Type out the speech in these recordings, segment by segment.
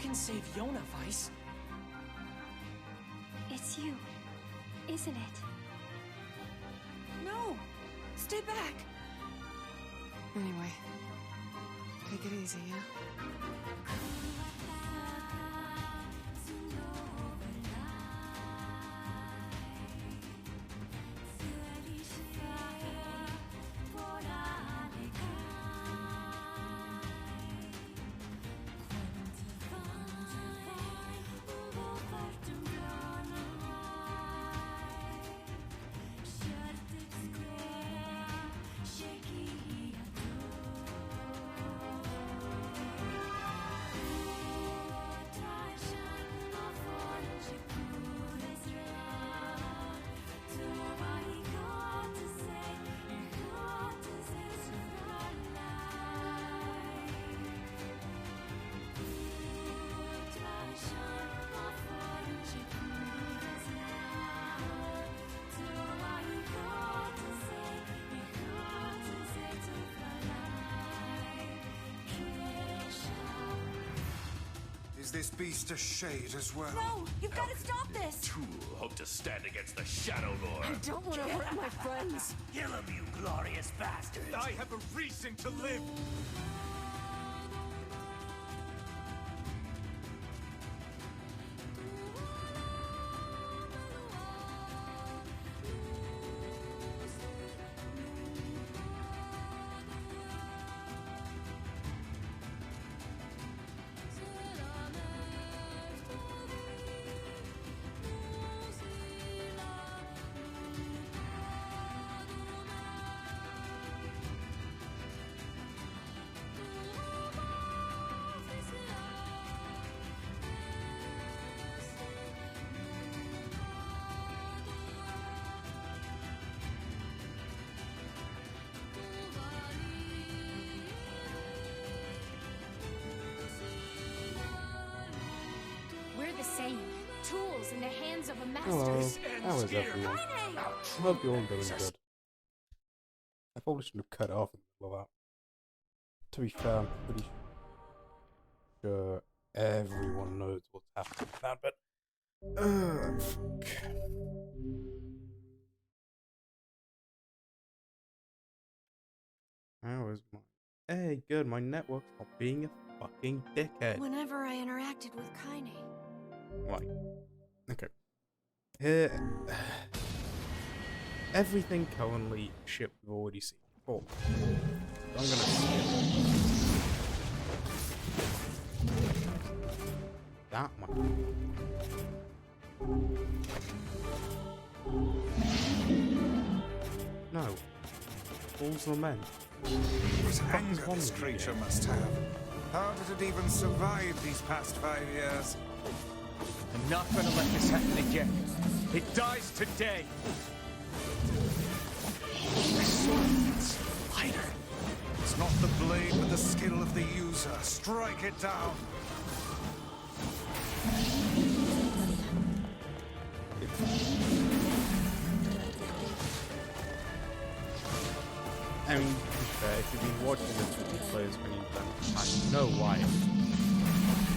can save Yona, Weiss. It's you, isn't it? No! Stay back! Anyway, take it easy, yeah? Is this beast a shade as well? No! You've got to stop this! Tool hope to stand against the Shadow Lord. I don't want to hurt my friends. Kill him, you glorious bastard! I have a reason to live! We're the same. Tools in the hands of a master. Hello, how is everyone? I hope you're all doing good. I probably should have cut it off in the middle of that. To be fair, I'm pretty sure everyone knows what's happening with that, but... fuck. How is my... Hey, good, my network's not being a fucking dickhead. Whenever I interacted with Kaine. Right. Okay. Here... Everything currently shit we've already seen before. So I'm gonna skip that one. No. Fool's Lament. What anger this creature must have. How did it even survive these past 5 years? I'm not gonna let this happen again. It dies today. This sword is lighter. It's not the blade, but the skill of the user. Strike it down. I mean, to be fair, if you've been watching this with the players when you've done, I know why.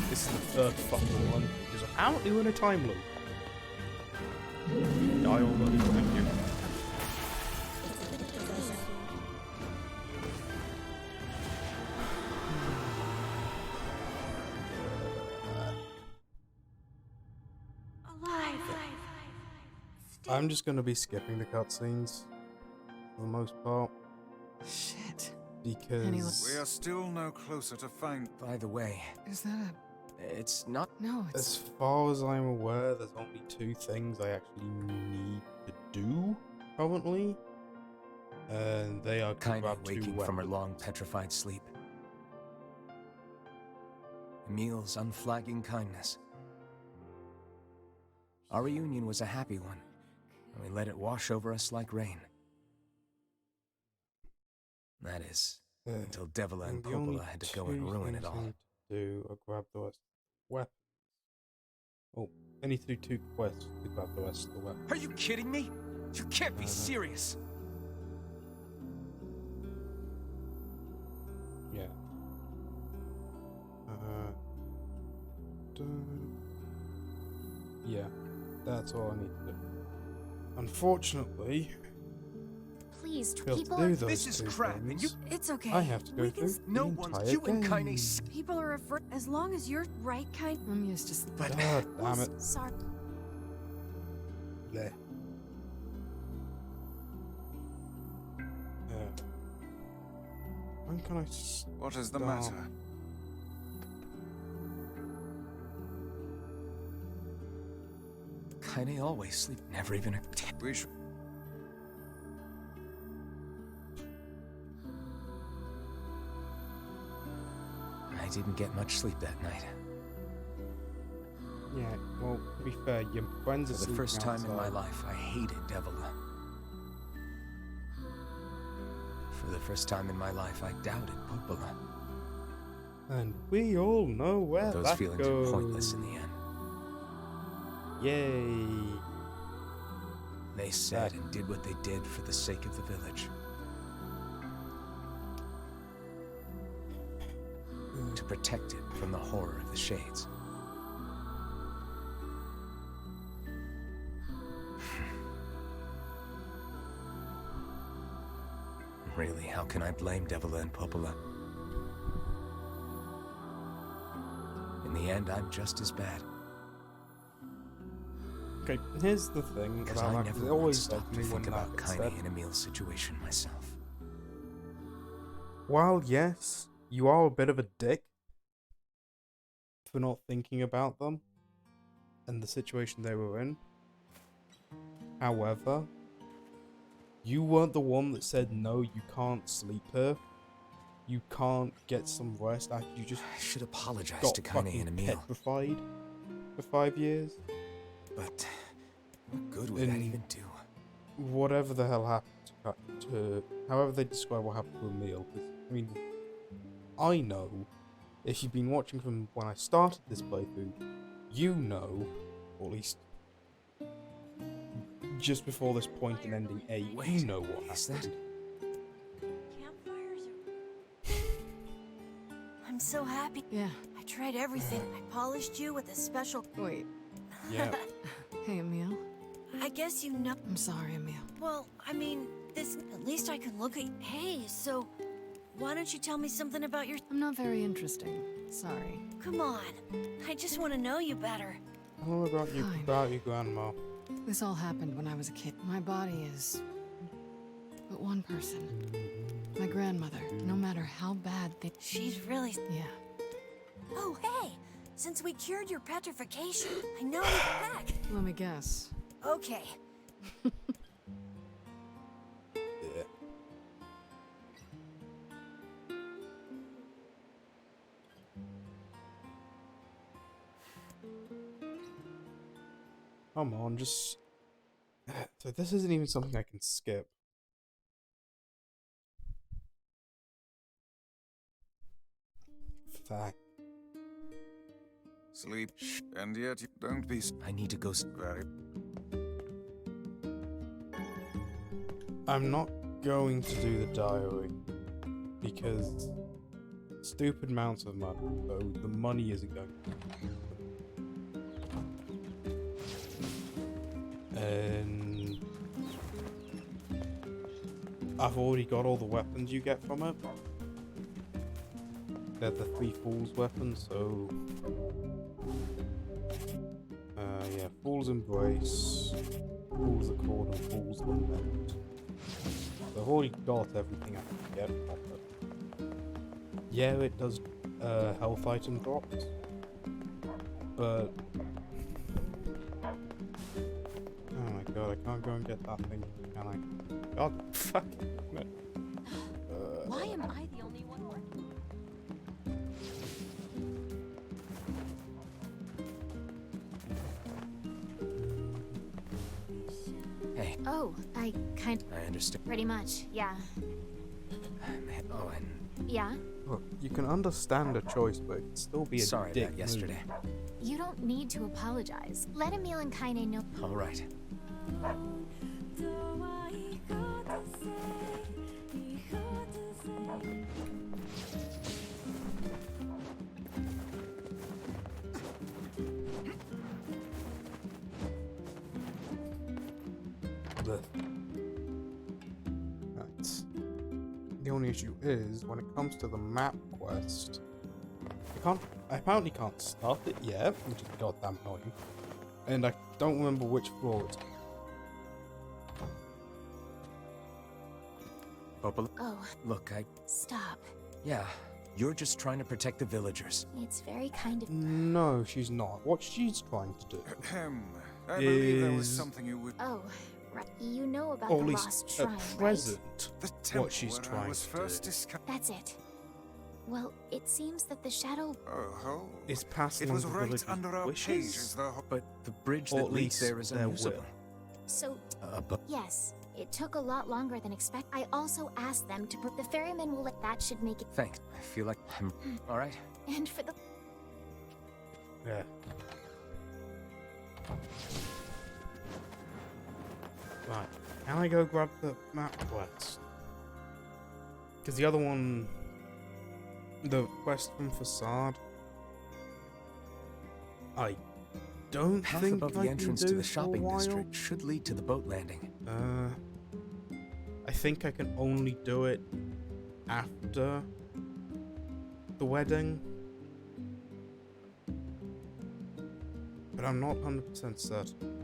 This is the third fucking one, because apparently we're in a time loop. Die already, thank you. Alive! I'm just gonna be skipping the cutscenes for the most part. Shit. Because We are still no closer to find. By the way, Is that it's not. No, as it's... far as I'm aware, there's only 2 things I actually need to do currently. And they are to Kind grab of 2 waking from her weapons. long petrified sleep. Emil's unflagging kindness. Our reunion was a happy one, and we let it wash over us like rain. That is, until Devila and the only Popola had to go and 2 ruin it things I all. need to do are grab the rest of the weapons. Oh, I need to do 2 quests to grab the rest of the weapons. Are you kidding me? You can't be serious. Yeah. Yeah, that's all I need to do. Unfortunately, Please, to be able people to do are. those This is two crap, and things, you. It's okay. I have to go We can through No the one's. entire You and game. Kaine. People are afraid. As long as you're right kind. I'm used to. But God damn it. Sorry. Bleh. When can I What is the start? matter? Kaine always sleep. Never even a. We should. I didn't get much sleep that night. Yeah, well, to be fair, your friends are For the sleeping first time in my outside. life, I hated Devila. For the first time in my life, I doubted Popola. And we all know where Those that feelings goes. are pointless in the end. Yay. They said and did what they did for the sake of the village. To protect it from the horror of the Shades. Really, how can I blame Devila and Popola? In the end, I'm just as bad. Okay, here's the thing Because about I that, 'cause never it once always stopped bugs to me when think about that gets Kaine said. and Emil's situation myself. While yes, you are a bit of a dick for not thinking about them and the situation they were in. However, you weren't the one that said no, you can't sleep here. You can't get some rest after you just I should apologize got to Kaine fucking and Emil. petrified for 5 years. But what good would that In- even do? Whatever the hell happened to however they describe what happened to Emil. 'Cause, I mean, I know, if you've been watching from when I started this playthrough, you know, or at least just before this point in ending 8, you Wait, know what is happened. Campfires I'm so happy. Yeah. I tried everything. I polished you with a special. Wait. Yeah. Hey, Emil. I guess you know. I'm sorry, Emil. Well, I mean, this. At least I can look at. Hey, so why don't you tell me something about your? I'm not very interesting. Sorry. Come on. I just want to know you better. All about you, Fine. about your grandma. This all happened when I was a kid. My body is but one person. My grandmother. No matter how bad they... She's really. Yeah. Oh, hey! Since we cured your petrification, I know you're back. Let me guess. Okay. Yeah. Come on, just. So this isn't even something I can skip. Fuck. Sleep, and yet you don't be I need to go. very. I'm not going to do the diary because stupid amounts of money, so the money isn't going to. And I've already got all the weapons you get from it. They're the 3 Fools weapons, so yeah, Fool's Embrace, Fool's Accord, and Fool's Lament. So I've already got everything I can get from it. Yeah, it does health item drops, but oh my god, I can't go and get that thing, can I? God fucking damn it. Why am I the only one working? Hey, Oh, I I understand. pretty much, yeah. Oh, and Yeah? Look, you can understand a choice, but it can still be a sorry dick about yesterday. You don't need to apologize. Let Emil and Kaine know. All right. Right. The only issue is when it comes to the map quest, I apparently can't start it yet, which is goddamn annoying. And I don't remember which floor it's. Oh, Look, stop. yeah, you're just trying to protect the villagers. It's very kind of. No, she's not. What she's trying to do I believe there was is, something you would. Oh, right. You know about or the at lost least shrine, at right? present, The temple what she's where I trying was to first do discovered. That's it. Well, it seems that the shadow. Oh, is passing it on was the right villagers' under our wishes. pages. But the bridge Or that at leads least there is their unusable. will. So, But yes, it took a lot longer than expected. I also asked them to. The ferryman will let that should make it. thanks. I feel like I'm all right. And for the. Yeah. Right. Can I go grab the map quest? Because the other one, the quest from Facade, I don't Path think above I the entrance can to do the for a shopping while. district should lead to the boat landing. I think I can only do it after the wedding. But I'm not 100% certain.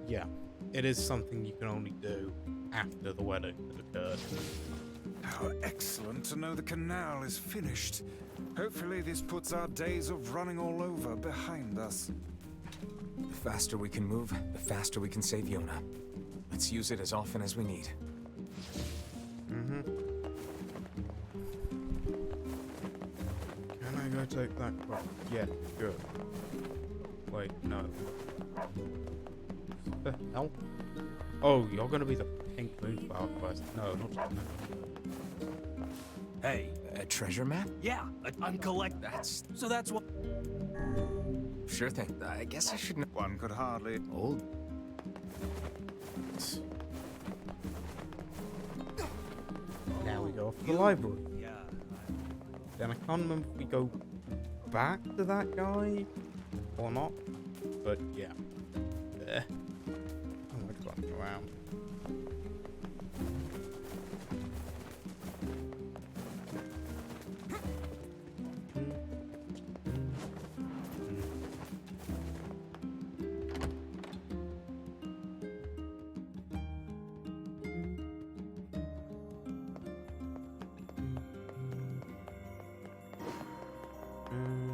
Yeah. It is something you can only do after the wedding has occurred. How excellent to know the canal is finished. Hopefully this puts our days of running all over behind us. The faster we can move, the faster we can save Yona. Let's use it as often as we need. Mm-hmm. Can I go take that quest? Yeah, good. Wait, no. What the hell? Oh, you're gonna be the pink moonflower quest. No, not that. Hey, A treasure map? yeah, I'm collect. So that's what. Sure thing. I guess I should know. One could hardly. Old. Now we go off to the library. Yeah. Then I can't remember if we go back to that guy or not. But yeah. I like running around.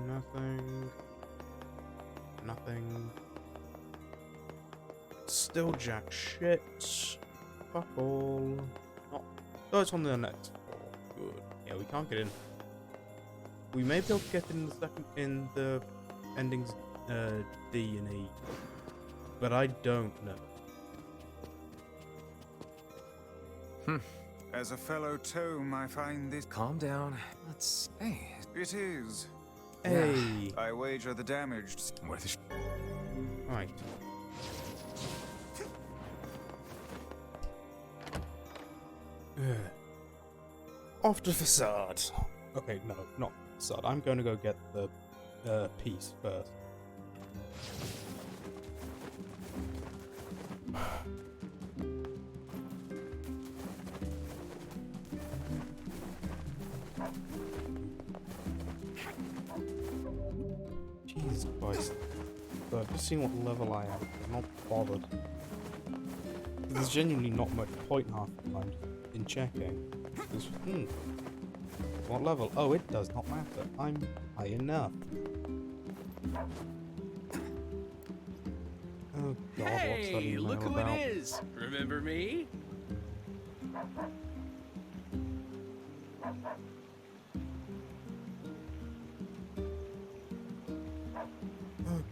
Nothing. Nothing. Still jack shit. Fuck all. Oh, oh, it's on the next floor. Good. Yeah, we can't get in. We may be able to get in the second in the endings D and E, but I don't know. As a fellow tome, I find this. Calm down. Let's. Hey, It is. Hey. I wager the damaged. worth a sh. Right. Off to Facade. Okay, no, not Facade. I'm going to go get the piece first. Jesus Christ. So I've just seen what level I am. I'm not bothered. There's genuinely not much point half the time in checking. Because, what level? Oh, it does not matter. I'm high enough. Oh god, what's that Hey, email look who about? it is. Remember me?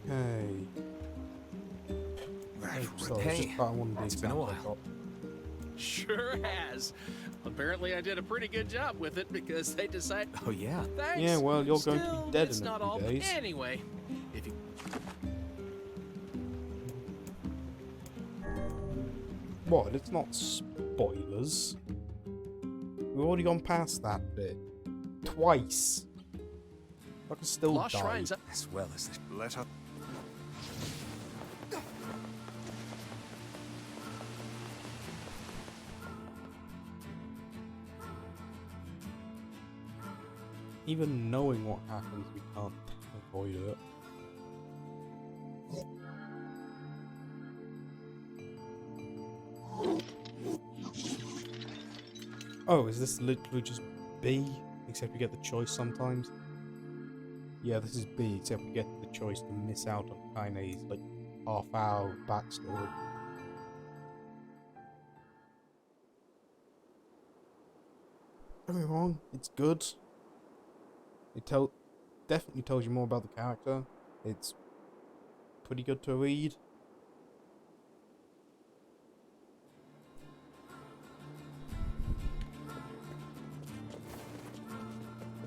Okay. So Hey, it's just about one of these it's been a exams I while. got. Sure has. Apparently, I did a pretty good job with it because they decided. Oh yeah. Thanks. Yeah, well, you're going to Still, be dead it's in not a all. few days. Anyway, if you. What? It's not spoilers. We've already gone past that bit. Twice. I can still Lost die. Shrines up. As well as the. Let us. even knowing what happens, we can't avoid it. Oh, is this literally just B? Except we get the choice sometimes? Yeah, this is B, except we get the choice to miss out on Kaine's, like, half-hour backstory. Don't get me wrong, it's good. It definitely tells you more about the character. It's pretty good to read.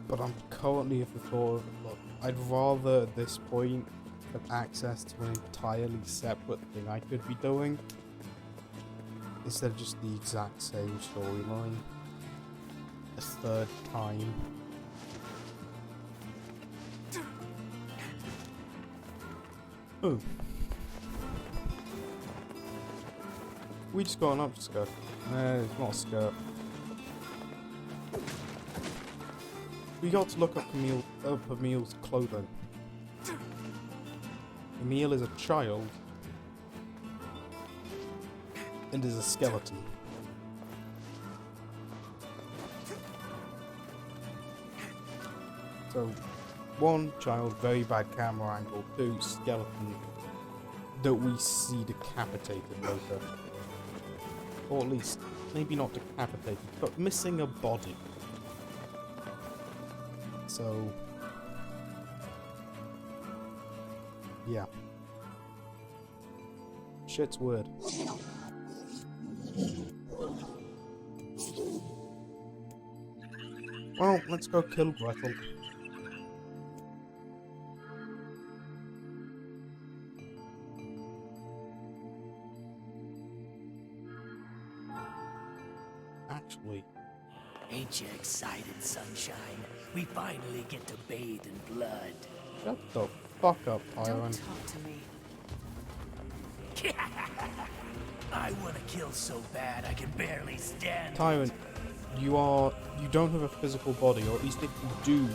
But I'm currently of the thought of, look, I'd rather at this point have access to an entirely separate thing I could be doing, instead of just the exact same storyline a third time. Oh. We just got an up skirt. It's not a skirt. We got to look up Emil's clothing. Emil is a child and is a skeleton. So, one, child, very bad camera angle. Two, skeleton that we see decapitated later. Or at least, maybe not decapitated, but missing a body. So, yeah. Shit's weird. Well, let's go kill Gretel. Actually, Ain't you excited, sunshine? We finally get to bathe in blood. shut the fuck up, Don't Tyrant. talk to me. I want to kill so bad I can barely stand. Tyrant, you don't have a physical body, or at least if you do,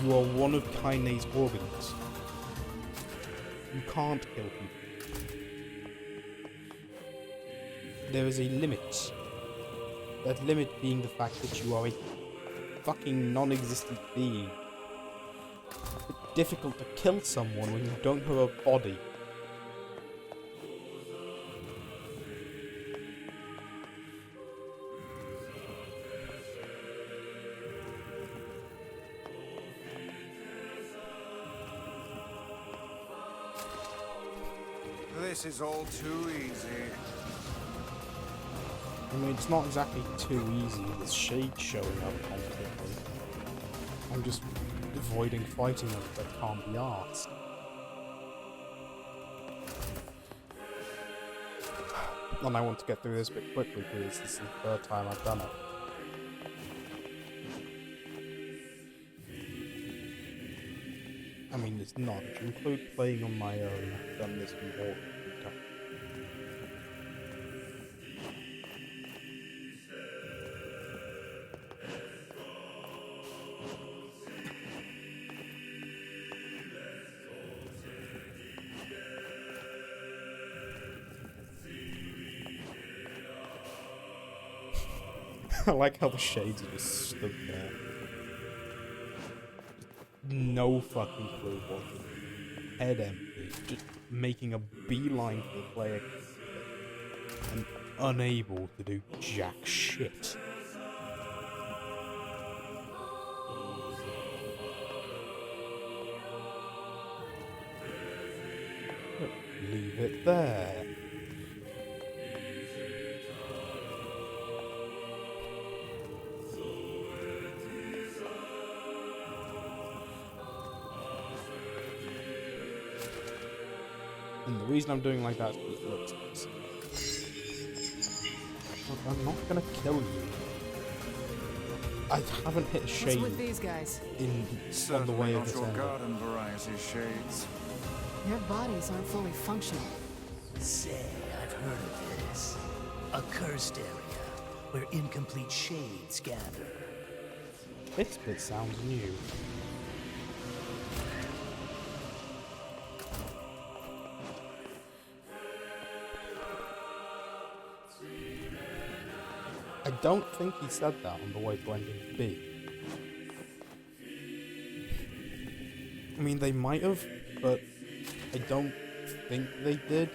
you are one of Kaine's organs. You can't kill people. There is a limit. That limit being the fact that you are a fucking non-existent being. It's difficult to kill someone when you don't have a body. This is all too easy. I mean, it's not exactly too easy with shade showing up constantly. I'm just avoiding fighting them that can't be asked. And I want to get through this bit quickly because this is the third time I've done it. I mean, it's not. If you include playing on my own, I've done this more than 3 times. I like how the shades are just stood there. No fucking clue what. Head empty. Just making a beeline for the player. And unable to do jack shit. Leave it there. And the reason I'm doing like that is because it looks nice. Look, I'm not gonna kill you. I haven't hit a What's shade with these guys? on the way of Not this your end. garden variety shades. Your bodies aren't fully functional. Say, I've heard of this. A cursed area where incomplete shades gather. This bit sounds new. I don't think he said that on the way to ending B. I mean, they might have, but I don't think they did.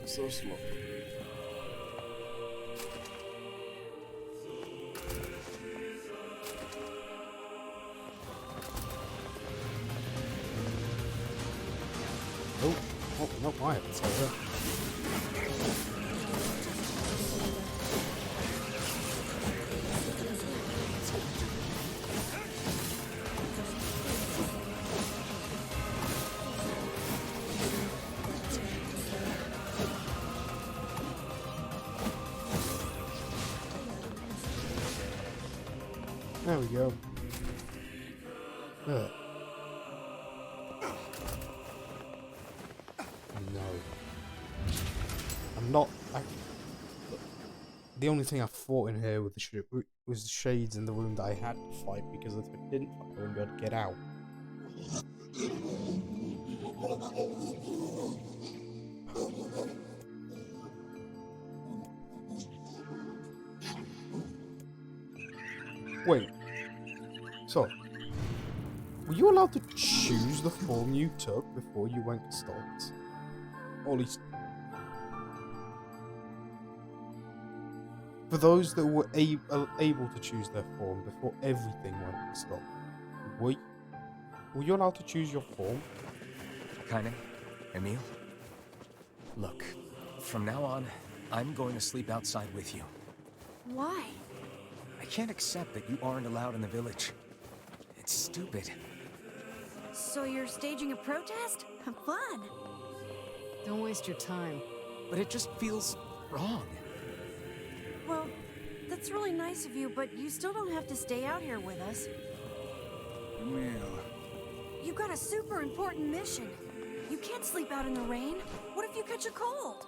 So slow. Oh, no, I haven't said that. There we go. Ugh. No. I'm not. The only thing I fought in here with the was the shades in the room that I had to fight, because if I didn't, I wouldn't be able to get out. Wait. So, were you allowed to choose the form you took before you went Gestalt? Or at least, for those that were able to choose their form before everything went Gestalt, were you allowed to choose your form? Kaine, Emil, look, from now on, I'm going to sleep outside with you. Why? I can't accept that you aren't allowed in the village. It's stupid. So you're staging a protest? Fun. Don't waste your time. But it just feels wrong. Well, that's really nice of you, but you still don't have to stay out here with us. Emil. You've got a super important mission. You can't sleep out in the rain. What if you catch a cold?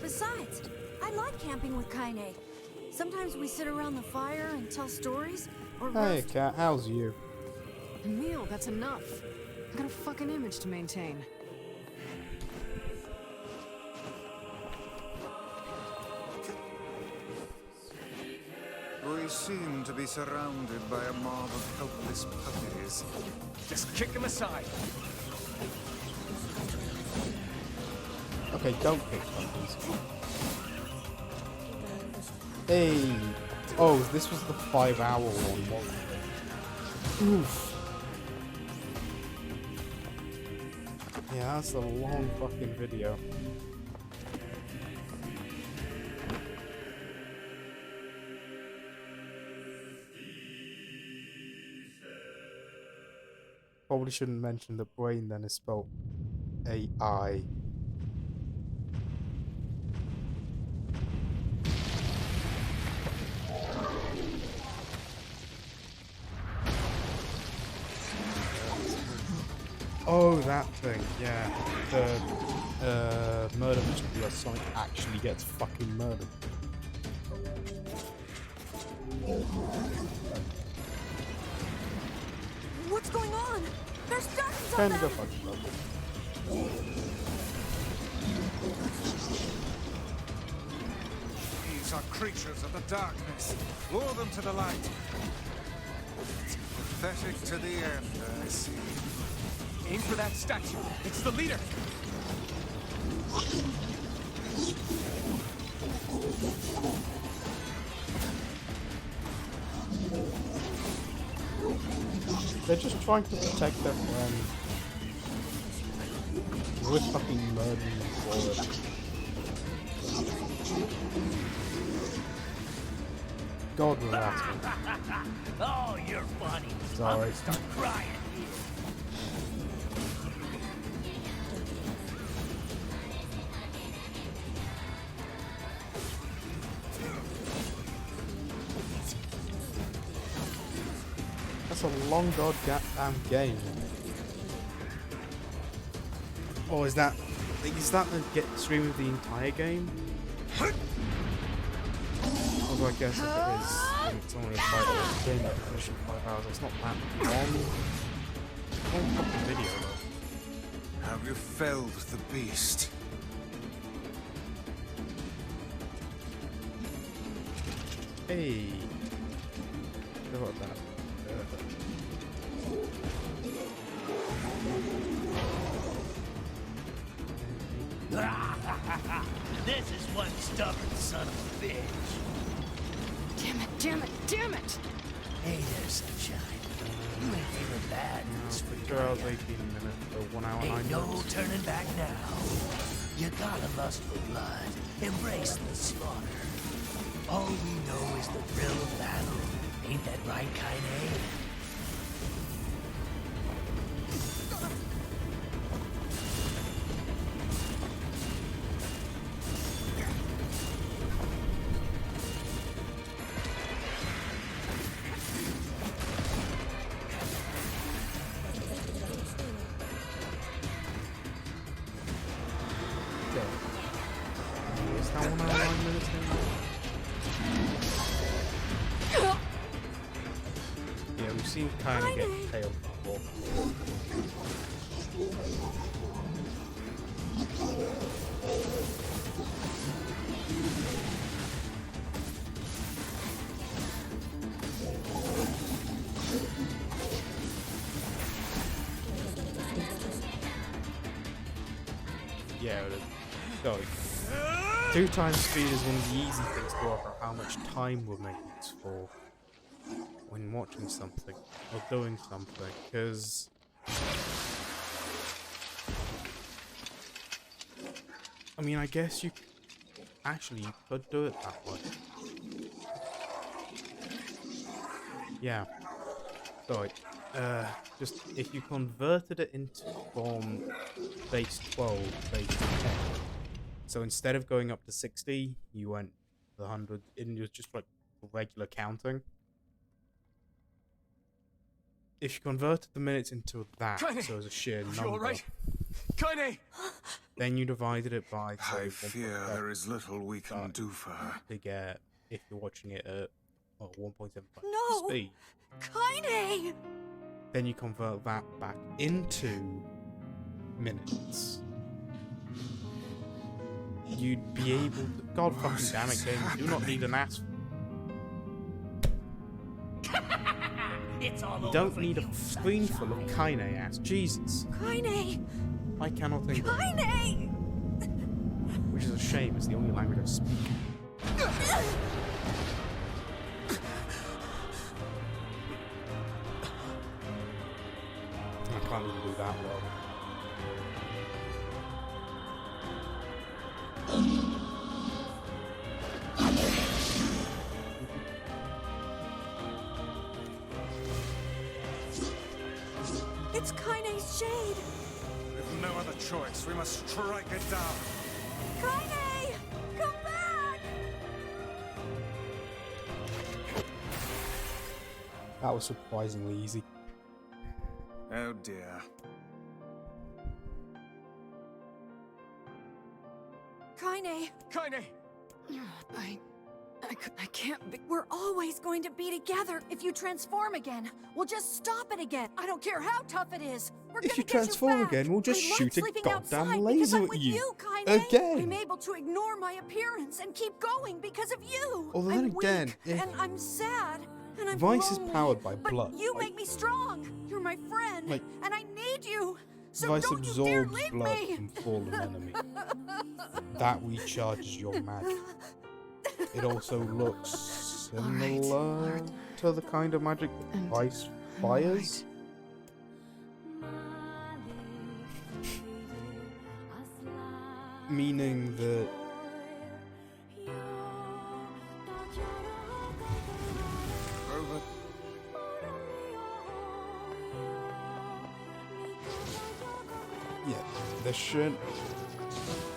Besides, I like camping with Kaine. Sometimes we sit around the fire and tell stories, or Hey, roast. cat, how's you? Emil, that's enough. I got a fucking image to maintain. We seem to be surrounded by a mob of helpless puppies. Just kick him aside. Okay, don't pick puppies. Hey! Oh, this was the 5-hour one, wasn't it? Oof. Yeah, that's a long fucking video. Probably shouldn't mention that brain then is spelled A-I. Oh, that thing, yeah. The murder mystery where Sonic actually gets fucking murdered. What's going on? There's dozens Time of to go them! fuck yourself. These are creatures of the darkness. Lure them to the light. It's pathetic to the end, I see. Aim for that statue. It's the leader. They're just trying to protect their friend. We're fucking murdering them for it. God we're at him. Oh, you're funny. Sorry. I'm gonna start crying here. That's a long goddamn game. Oh, is that the stream of the entire game? Although I guess if it is, then it's only a 5 hour game that finish in 5 hours. It's not that long. Long fucking video though. Have you felled the beast? Hey. How about that? This is one stubborn son of a bitch. Damn it, damn it, damn it! Hey there, Sunshine. You ain't feeling bad for this freak, 2 hours 18 minutes, so 1 hour 9 Ain't minutes. no turning back now. You gotta lust for blood. Embrace the slaughter. All we know is the thrill of battle. Ain't that right, Kaine? Is that 1 hour 9 minutes now? Yeah, we've seen kind of get tailed before. Yeah, go. 2 times speed is one of the easy things to offer how much time we're making this for when watching something or doing something, because I mean, I guess you could do it that way. Yeah. Sorry. Just if you converted it into from base 12, base 10. So instead of going up to 60, you went to 100, and it was just like regular counting. If you converted the minutes into that, Kaine, so as a sheer you number, alright? Kaine! then you divided it by, say, I fear there is little we can do for her. to get, if you're watching it at 1.75 No! speed, Kaine! then you convert that back into minutes. You'd be able to... God fucking damn it, game. You do not need an ass. It's all You over don't for need you, a screen full of Sunshine. Kaine ass. Jesus. Kaine! I cannot think of it. Kaine! Which is a shame, it's the only language I speak. I can't even do that well. It's Kaine's shade! With no other choice, we must strike it down. Kaine! Come back! That was surprisingly easy. Oh dear. Kaine, Kaine! I can't be. we're always going to be together. If you transform again, we'll just stop it again. I don't care how tough it is. We're If gonna you get transform back. again, we'll just I love shoot a sleeping goddamn outside laser because I'm at with you. Kaine. Again. I'm able to ignore my appearance and keep going because of you. Although then I'm again, weak, if and I'm sad, and I'm Vice is lonely, powered by but blood, you like- make me strong. You're my friend, Like, and I need you. So Vice don't you dare absorbs leave blood me. from fallen enemy. That recharges your magic. It also looks similar to the kind of magic that And Vice fires. Meaning that there shouldn't.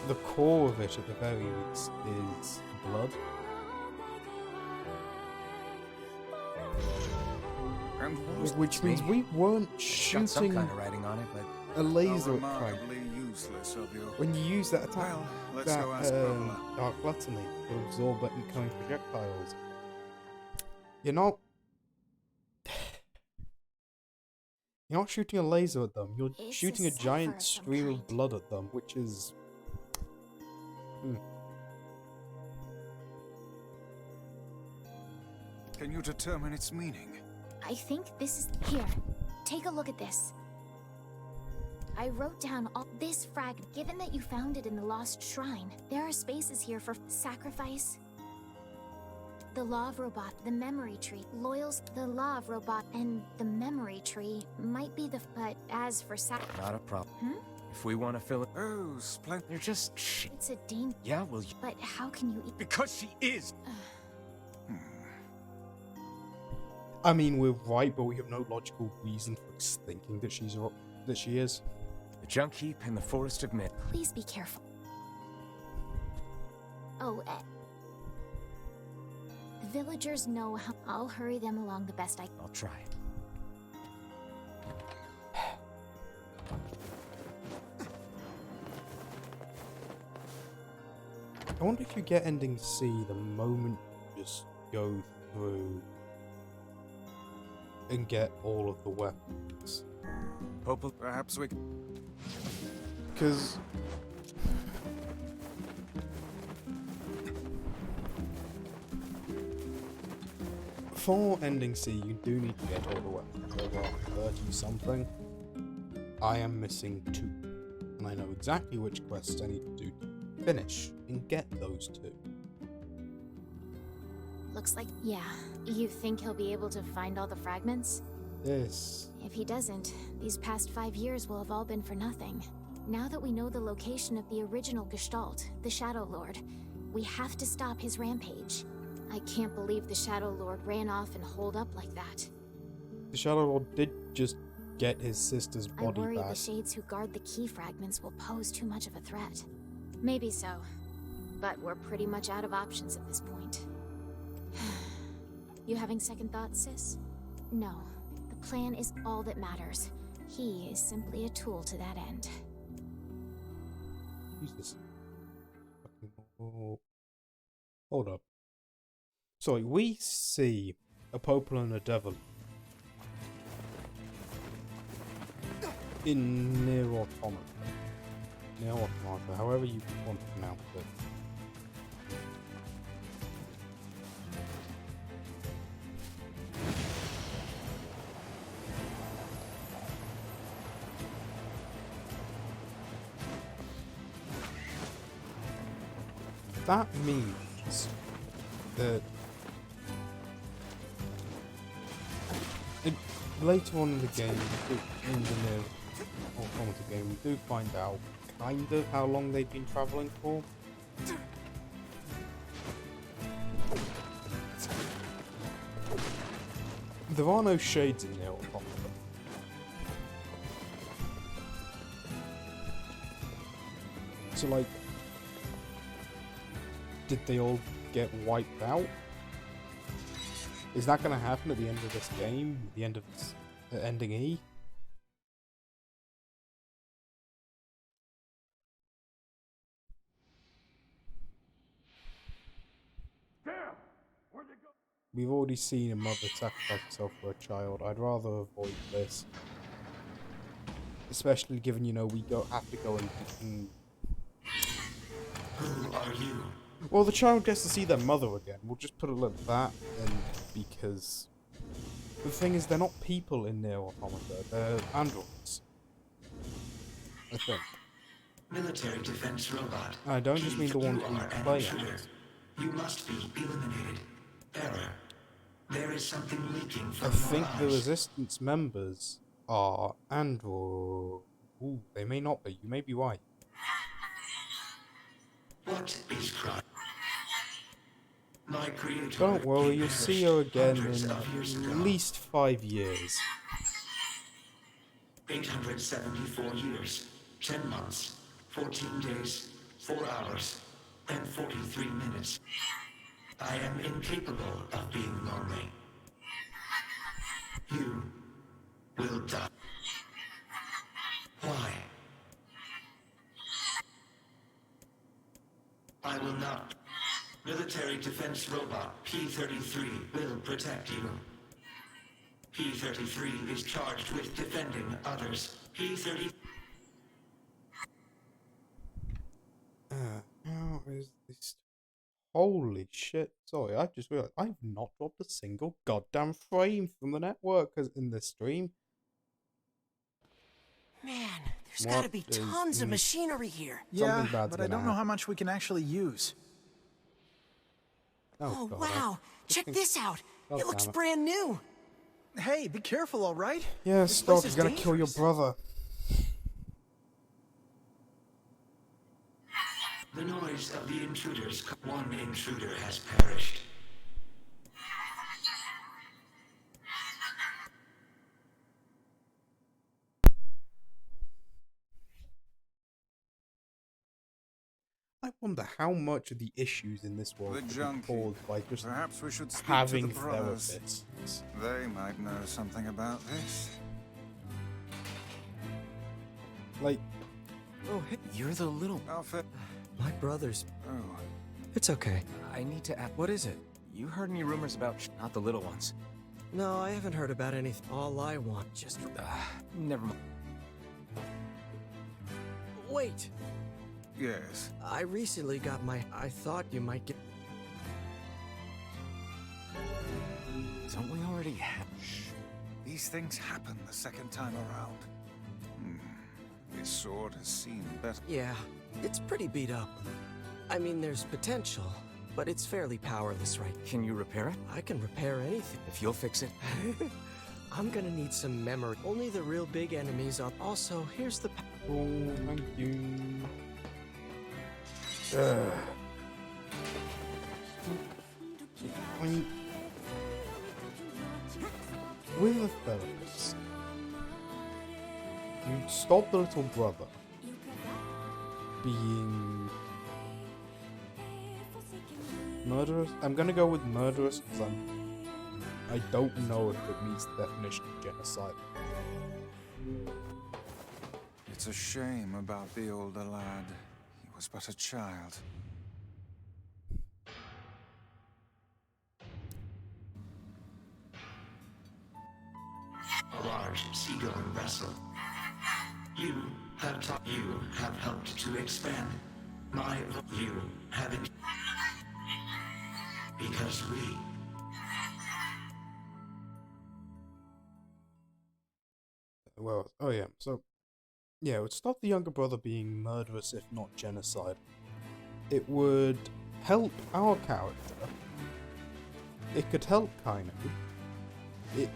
The core of it, at the very least, is blood. And Which means we weren't Got some shooting kind of writing on it, but a laser at remarkably useless of you. when you use that attack, Well, let's go ask Provola. dark gluttony to absorb incoming projectiles. You're not shooting a laser at them. You're It's shooting a a giant cipher of some stream of kind. blood at them, which is. Can you determine its meaning? I think this is... Here, take a look at this. I wrote down all this fragment. Given that you found it in the lost shrine, there are spaces here for sacrifice, the law of robot, the memory tree, loyals, the law of robot, and the memory tree might be the... But as for not a problem. Hmm? If we want to fill it, Oh, splendid. they're just shit. It's a danger. Yeah, well, But how can you eat... because she is. I mean, we're right, but we have no logical reason for thinking that she is. The junk heap in the forest of men. Please be careful. Oh, the villagers know how... I'll hurry them along the best I can. I'll try. I wonder if you get ending C the moment you just go through and get all of the weapons. Popel, Perhaps we can... Because for ending C, you do need to get all the weapons. There are 30 something. I am missing 2. And I know exactly which quests I need to do to finish and get those 2. Looks like... Yeah. You think he'll be able to find all the fragments? This. If he doesn't, these past 5 years will have all been for nothing. Now that we know the location of the original Gestalt, the Shadow Lord, we have to stop his rampage. I can't believe the Shadow Lord ran off and holed up like that. The Shadow Lord did just get his sister's I body worry back. the shades who guard the key fragments will pose too much of a threat. Maybe so, but we're pretty much out of options at this point. You having second thoughts, sis? No. The plan is all that matters. He is simply a tool to that end. Jesus. Hold up. Sorry, we see a Popel and a Devil in Nier Automata. Nier Automata, however you want to pronounce it. That means that later on in the game, in the Nier Automata game, we do find out kind of how long they've been travelling for. There are no shades in Nier Automata. So like, did they all get wiped out? Is that going to happen at the end of this game? At the end of this, ending E? We've already seen a mother sacrifice herself for a child. I'd rather avoid this. Especially given, you know, we don't have to go and Who are you? well, the child gets to see their mother again. We'll just put it like that, and because the thing is, they're not people in Nier Automata. They're androids. I think. Military defense robot. I don't just mean the ones we You are an play intruder. as. You must be eliminated. Error. There is something leaking I from think the your eyes. Resistance members are android. Ooh, they may not be. You may be right. What is crime? My creator. Don't worry, you'll see her again hundreds in of years at ago. least 5 years. 874 years, 10 months, 14 days, 4 hours, and 43 minutes. I am incapable of being lonely. You will die. Why? I will not. Military defense robot P-33 will protect you. P-33 is charged with defending others. P-30... How is this? Holy shit. Sorry, I just realized I've not dropped a single goddamn frame from the network in this stream. Man, there's What gotta be is tons of this? machinery here. Yeah, Something bad's but I gonna don't know how happen. much we can actually use. Oh, God, wow. Check this out. God It looks damn it. brand new. Hey, be careful, all right? Yeah, This stop, place he's is gonna kill your dangerous. brother. The noise of the intruders. One intruder has perished. I wonder how much of the issues in this world The could be junkie. caused by just Perhaps we should speak having to the brothers. therapists. They might know something about this. Like, Oh, hey, you're the little... Alfred. My brother's... Oh, It's okay. I need to ask... What is it? You heard any rumors about not the little ones? No, I haven't heard about anything. All I want just... Never mind. Wait! yes. I recently got my... I thought you might get... Don't we already have... Shh. These things happen the second time around. This sword has seen better. Yeah, it's pretty beat up. I mean, there's potential, but it's fairly powerless, right? Can you repair it? I can repair anything. If you'll fix it. I'm gonna need some memory. Only the real big enemies are... Also, here's the... Oh, thank you. I mean, with a therapist, you stop the little brother being murderous. I'm gonna go with murderous because I don't know if it meets the definition of genocide. It's a shame about the older lad. He was but a child. A large seagoing vessel. You have helped to expand my... You haven't... Because we... Well, oh yeah, so yeah, it would stop the younger brother being murderous, if not genocide. It would help our character. It could help Kaino. Okay,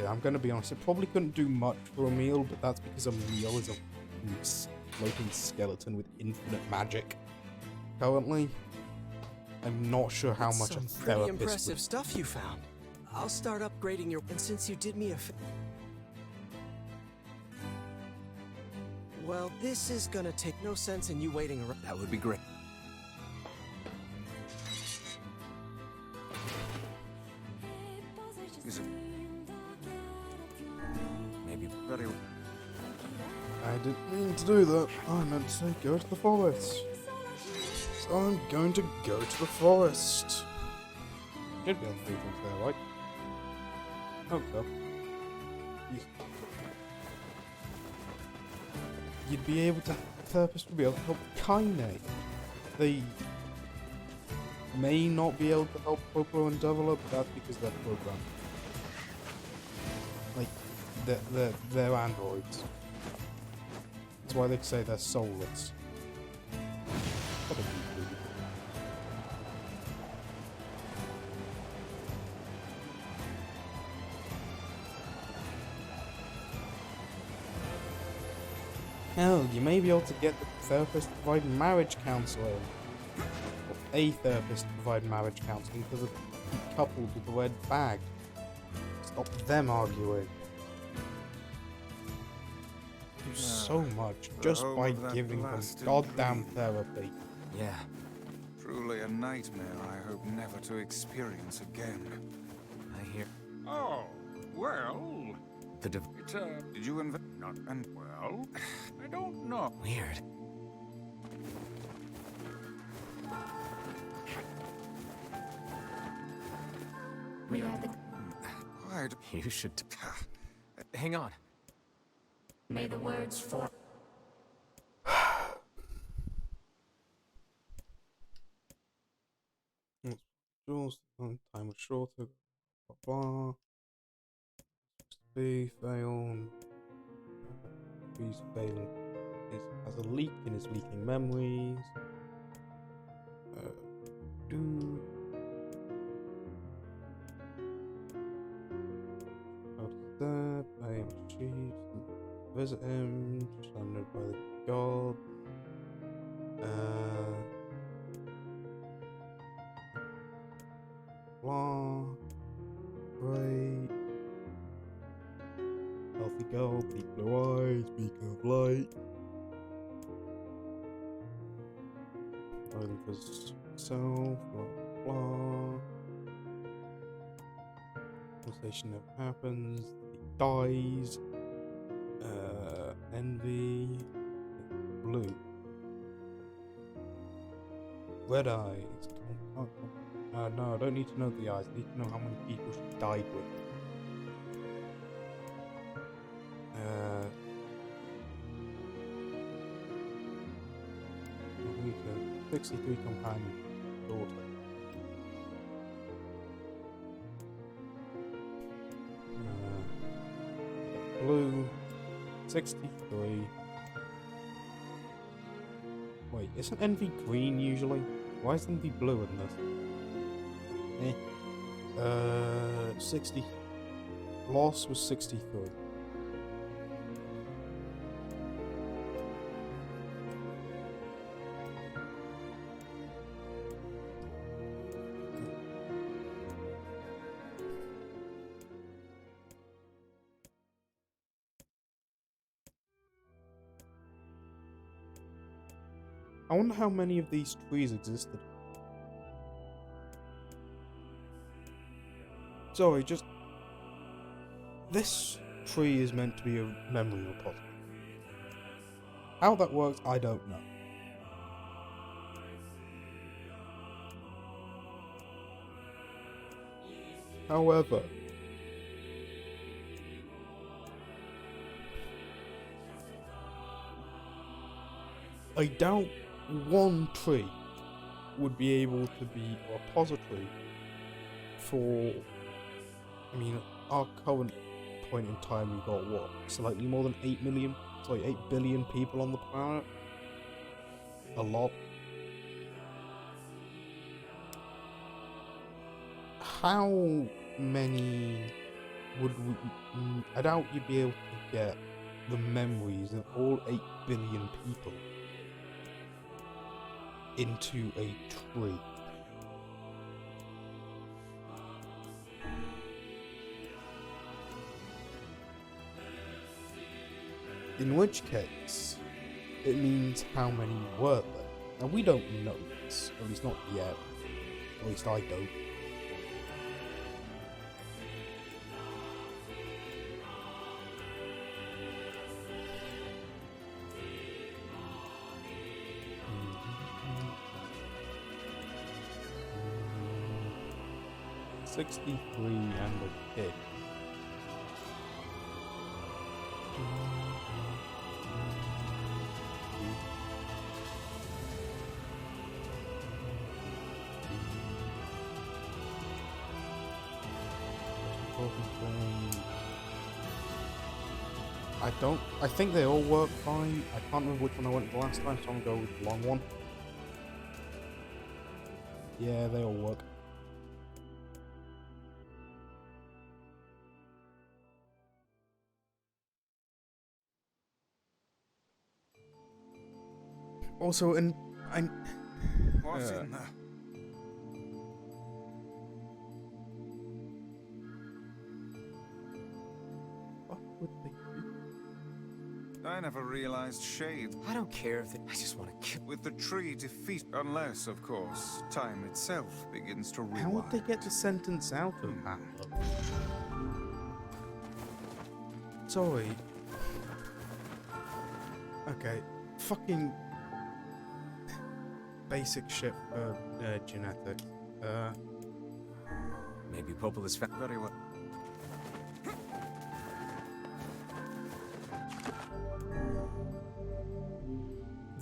I'm gonna be honest, it probably couldn't do much for Emil, but that's because Emil is a floating skeleton with infinite magic. Currently, I'm not sure how That's much a some pretty therapist impressive would... stuff you found. I'll start upgrading your... And since you did me a... Well, this is gonna take no sense in you waiting around. That would be great. He's a Maybe... very... I didn't mean to do that. I meant to say go to the forest. So I'm going to go to the forest. Should be able to do things there, right? Hope so. You'd be able to... The therapist would be able to help Kaine. They may not be able to help Popo and Devila, but that's because they're programmed. Like, they're androids. That's why they say they're soulless. What a weird movie. Hell, you may be able to get the therapist to provide marriage counselling. Or a therapist to provide marriage counselling because of coupled with the red bag. Stop them arguing. so much the just home by of that giving them blasted goddamn dream. therapy. Yeah. Truly a nightmare I hope never to experience again. I hear. Oh, well... The Did you invent... Not... And, well... I don't know. Weird. We are the. Why do... You should. Hang on. May the words for. Jules, time was shorter. Blah blah. B failed. He's failing. He has a leak in his leaking memories. Do. There, pay him chief, visit him, surrounded by the gods. Blah. Great. Healthy girl, deep blue eyes, beacon of light. Waiting for self, blah blah. Conversation never happens. He dies. Envy. Blue. Red eyes. No, I don't need to know the eyes. I need to know how many people she died with. 63 companion daughter. Blue 63. Wait, isn't Envy green usually? Why is Envy blue in this? 60. Loss was 63. I wonder how many of these trees existed. Sorry, just... This tree is meant to be a memory repository. How that works, I don't know. However... I doubt one tree would be able to be a repository for, I mean, our current point in time, we've got what, slightly more than 8 billion people on the planet. A lot. How many would we, I doubt you'd be able to get the memories of all 8 billion people into a tree. In which case, it means how many were there. Now we don't know this, at least not yet. At least I don't. $63 and a kid. I think they all work fine. I can't remember which one I went the last time, so I'm gonna go with the long one. Yeah, they all work. Also, and I'm... What's in there? What would they do? I never realized shade. I don't care if I just want to kill. With the tree defeat, unless, of course, time itself begins to rewind. How would they get the sentence out of that? Sorry. Okay. Fucking basic shit for genetics. Maybe Popola's found. Very well.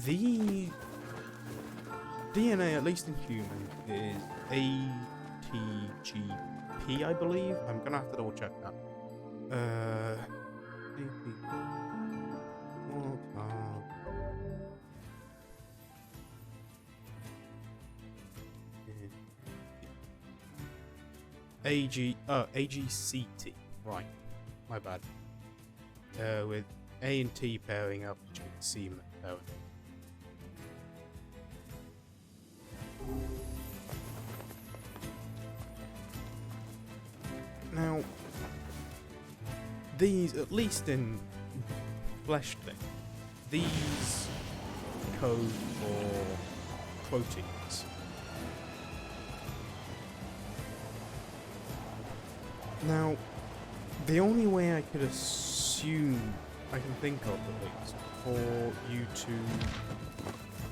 The DNA, at least in humans, is ATGP, I believe. I'm gonna have to double check that. AGCT. Right, my bad. With A and T pairing up, which is C pairing. Now, these, at least in flesh thing, these code for proteins. Now, the only way I could assume, I can think of at least, for you to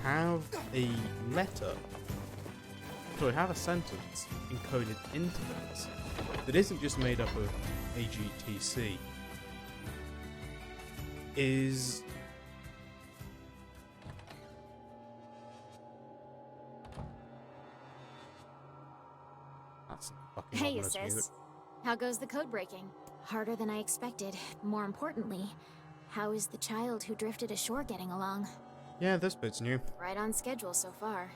have a letter, so have a sentence encoded into this that isn't just made up of AGTC, is that's fucking Hey, ominous music. sis. How goes the code breaking? Harder than I expected. More importantly, how is the child who drifted ashore getting along? Yeah, this bit's new. Right on schedule so far.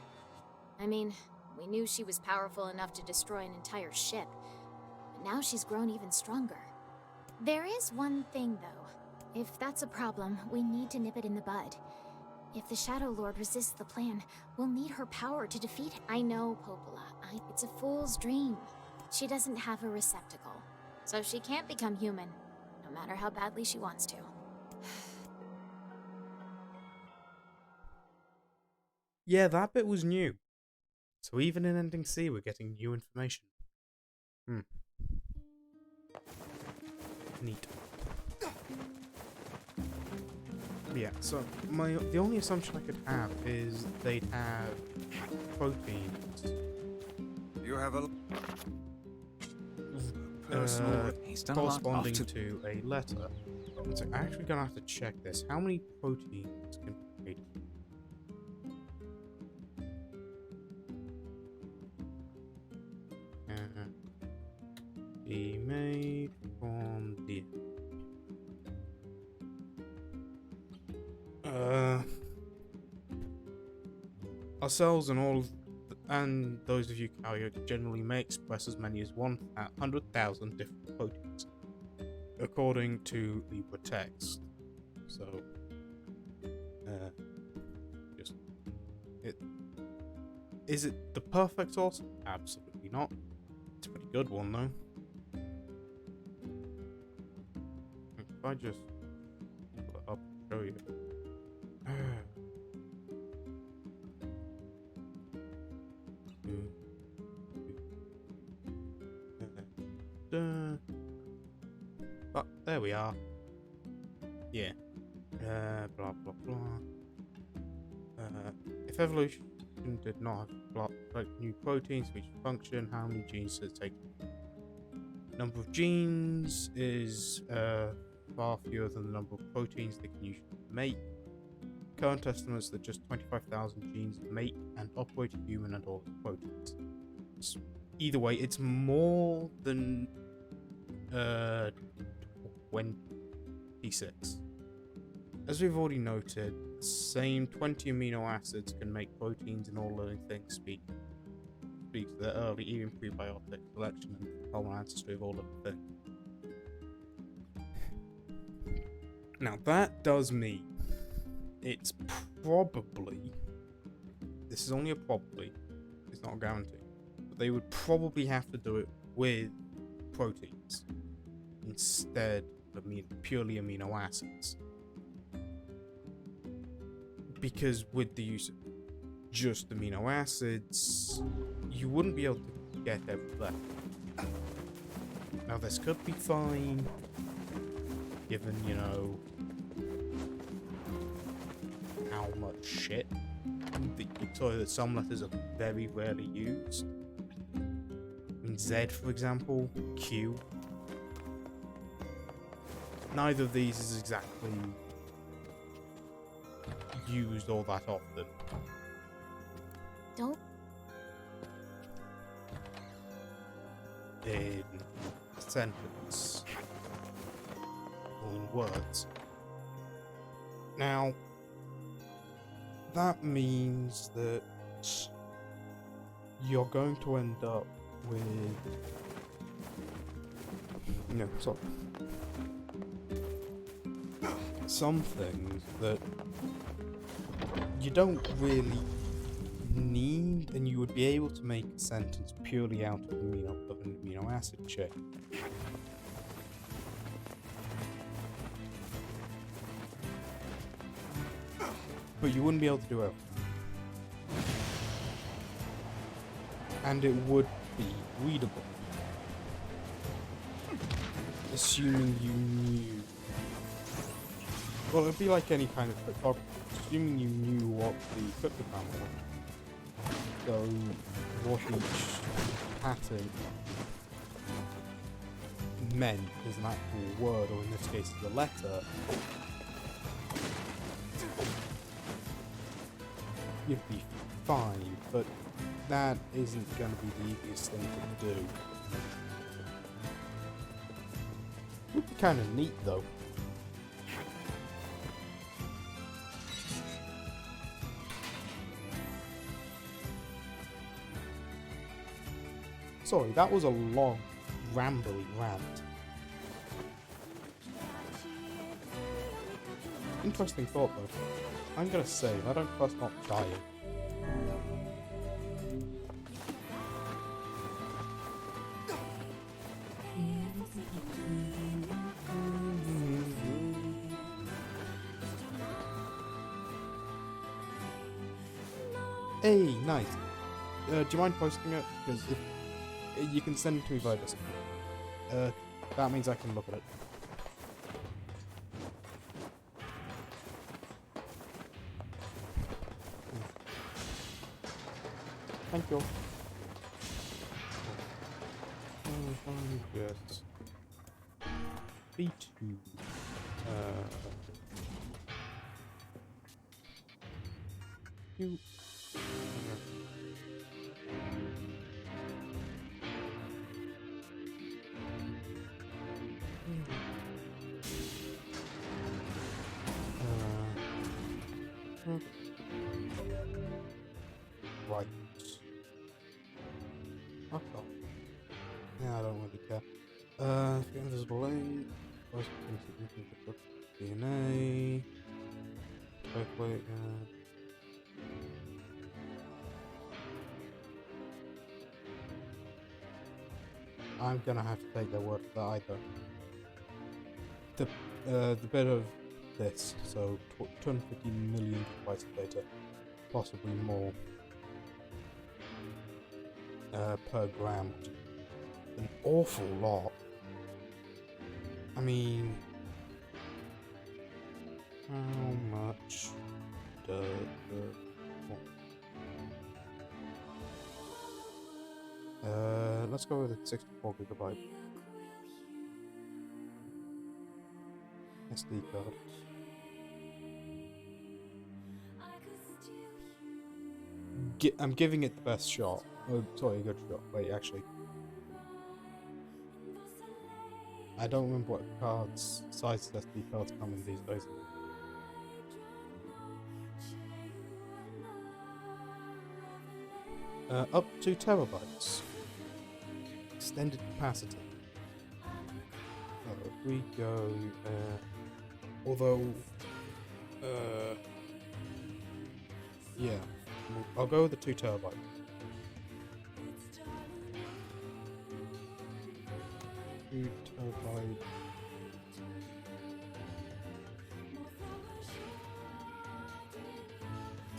I mean, we knew she was powerful enough to destroy an entire ship, but now she's grown even stronger. There is one thing, though. If that's a problem, we need to nip it in the bud. If the Shadow Lord resists the plan, we'll need her power to defeat him. I know, Popola. It's a fool's dream. She doesn't have a receptacle, so she can't become human, no matter how badly she wants to. Yeah, that bit was new. So even in Ending C, we're getting new information. Neat. Yeah, so the only assumption I could have is they'd have proteins. You have a corresponding to a letter. So I'm actually gonna have to check this. How many proteins can be made? Be made from the ourselves and all, and those of you carrier generally may express as many as 100,000 different proteins, according to Libra text. So, is it the perfect source? Absolutely not. It's a pretty good one though. If I just pull it up and show you. Oh, there we are. Yeah. Blah blah blah. If evolution did not have new proteins for each function, how many genes does it take? Number of genes is far fewer than the number of proteins they can usually make. Current estimates that just 25,000 genes make and operate a human and all its proteins. Either way, it's more than 26. As we've already noted, the same 20 amino acids can make proteins in all living things, speaks to their early, even prebiotic selection and common ancestry of all living things. Now that does mean it's probably, this is only a probably, it's not a guarantee, but they would probably have to do it with proteins instead of purely amino acids. because with the use of just amino acids, you wouldn't be able to get every level. Now this could be fine, given, you know, how much shit. That some letters are very rarely used. I mean, Z, for example, Q. Neither of these is exactly used all that often. Don't. In a sentence or in words. Now, that means that you're going to end up with, some things that you don't really need, and you would be able to make a sentence purely out of an amino acid chain. But you wouldn't be able to do everything. And it would be readable. Assuming you knew. Well, it'd be like any kind of cryptography. Assuming you knew what the cryptogram was. So, what each pattern meant as an actual word, or in this case as a letter, you'd be fine, but that isn't going to be the easiest thing to do. Would be kind of neat though. Sorry, that was a long, rambly rant. Interesting thought though. I'm gonna save, I don't trust not dying. Hey, nice. Do you mind posting it? Because if you can send it to me via Discord. That means I can look at it. Thank you. Yes. B2. You. Right. Okay. Yeah, I don't really care. Invisible link. DNA. Wait. I'm gonna have to take their word for that either. The bit of this, so 250 million gigabytes of data, possibly more per gram. An awful lot. I mean, how much does let's go with a 64 gigabyte SD card. I'm giving it the best shot. Oh, sorry, a good shot. Wait, actually, I don't remember what cards, size SD cards come in these days. Up to 2 terabytes. Extended capacity. So if we go, although, yeah, I'll go with the 2 terabyte.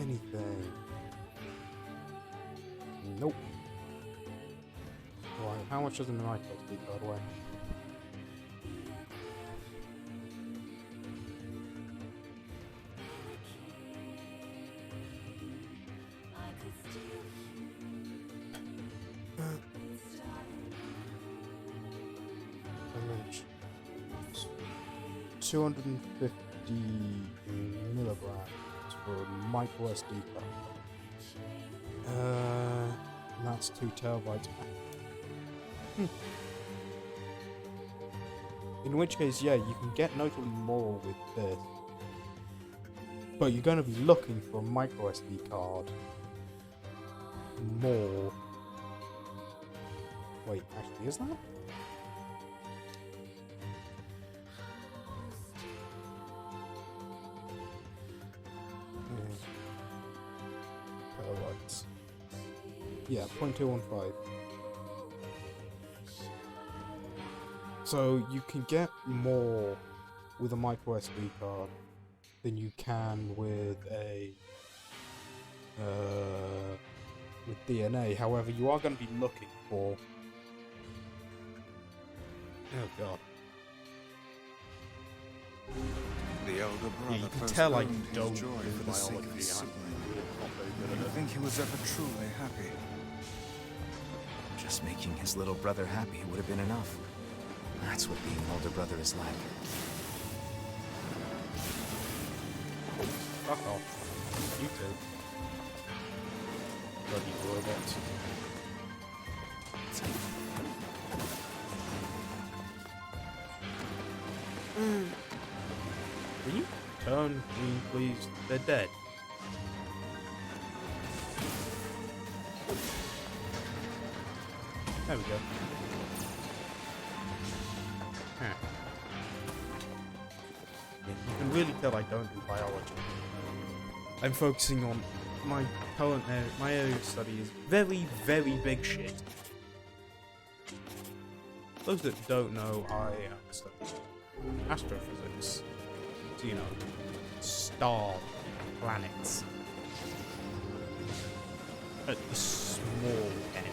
anything? Nope. Right, how much does the micro SD card weigh? How much? 250 milligrams for a micro SD card. And that's 2 terabytes. In which case, yeah, you can get notably more with this. But you're going to be looking for a micro SD card more. Wait, actually, is that? Terabytes. Yeah, 0.215. So you can get more with a micro SD card than you can with a with DNA. However, you are going to be looking for. Oh god. The elder brother Yeah, you can tell I postponed his don't joy do for the sake biology. of his I'm sibling. not very good I at don't it. think he was ever truly happy. Just making his little brother happy would have been enough. That's what being an older brother is like. Fuck off. You too. Bloody robots. Will you turn green, please? They're dead. There we go. Huh. Yeah, you can really tell I don't do biology. I'm focusing on my current area. My area of study is very, very big shit. Those that don't know, I study astrophysics. So, you know, star planets. At the small end.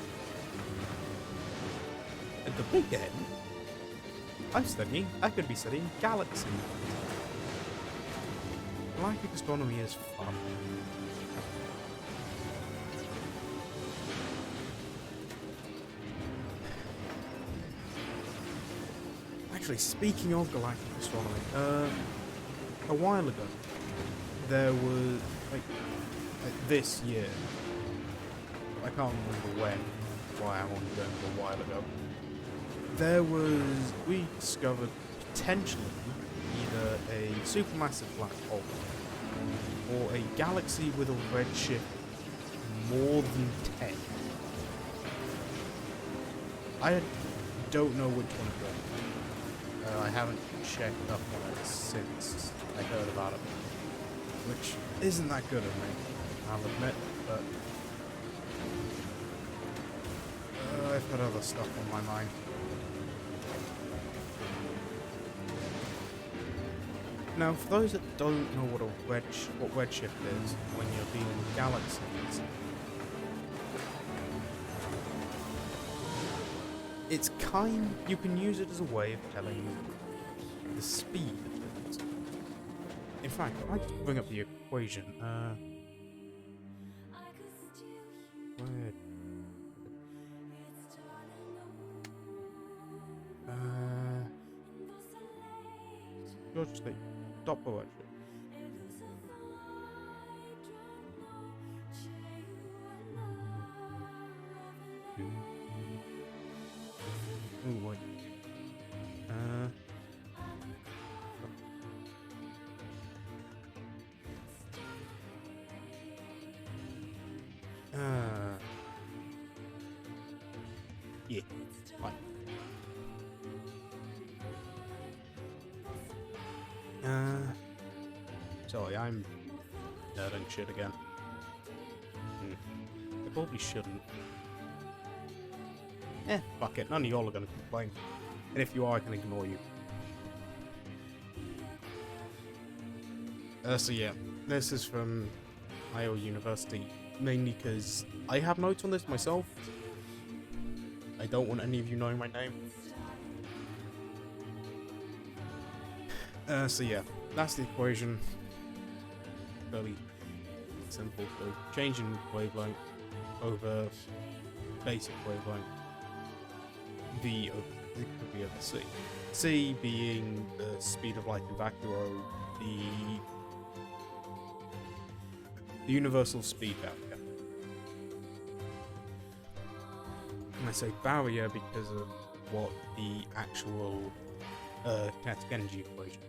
At the big end, I could be studying galaxies. Galactic astronomy is fun. Actually, speaking of galactic astronomy, a while ago, there was, like this year, I can't remember when, why I'm only going for a while ago, we discovered potentially either a supermassive black hole or a galaxy with a redshift more than 10. I don't know which one it was. I haven't checked up on it since I heard about it, which isn't that good of me, I'll admit, but I've got other stuff on my mind. Now, for those that don't know what redshift is when you're dealing with galaxies, it's you can use it as a way of telling you the speed of things. In fact, I'd like to bring up the equation. Where? George State. Doppler redshift. Oh wait. Yeah. Fine. Sorry, I'm nerding shit again. I probably shouldn't. Fuck it, none of y'all are gonna complain. And if you are, I can ignore you. So yeah, this is from Iowa University, mainly because I have notes on this myself. I don't want any of you knowing my name. So yeah, that's the equation. Fairly simple. So changing wavelength over basic wavelength. V over C. C being the speed of light in vacuo, the universal speed barrier. And I say barrier because of what the actual kinetic energy equation.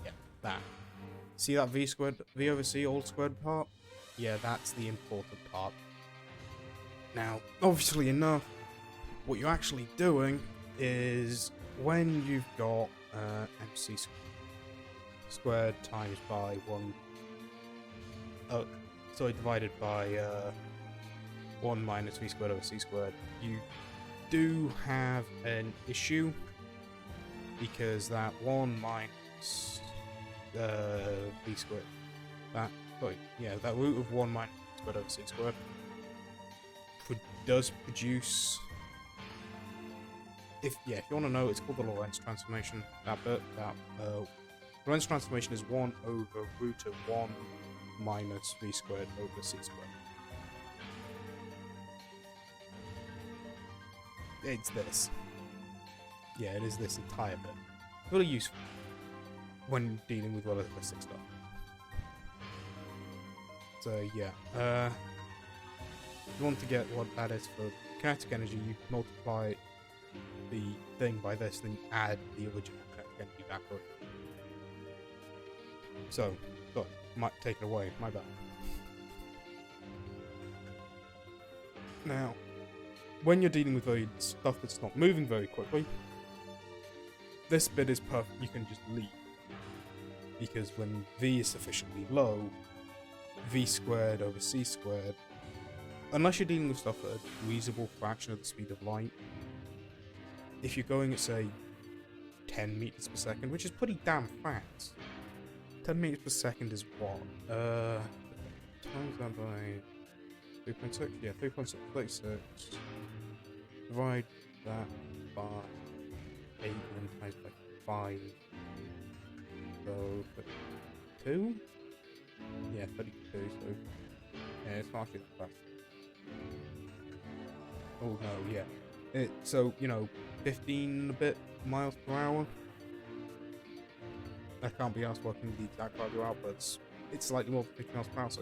Yeah, that. See that V squared, V over C all squared part? Yeah, that's the important part. Now, obviously enough, what you're actually doing is when you've got MC squared times by 1, divided by 1 minus V squared over C squared, you do have an issue because that 1 minus V squared, that root of 1 minus V squared over C squared does produce, if you want to know, it's called the Lorentz transformation. Lorentz transformation is 1 over root of 1 minus V squared over C squared. It's this. Yeah, it is this entire bit. Really useful when dealing with relativistic stuff. So yeah, if you want to get what that is for kinetic energy, you multiply the thing by this, then you add the original kinetic energy back on. So, might take it away, my bad. Now, when you're dealing with stuff that's not moving very quickly, this bit is perfect, you can just leave. Because when V is sufficiently low, V squared over C squared, unless you're dealing with stuff at a reasonable fraction of the speed of light, if you're going at, say, 10 meters per second, which is pretty damn fast. 10 meters per second is what? Times that by 3.6? Yeah, 3.636. Divide that by 8 and times by 5. So, 32? Yeah, 32, so... yeah, it's not actually that fast. Oh no, yeah. So, 15 a bit miles per hour. I can't be asked working the exact value out, but it's slightly more than 50 miles per hour. So,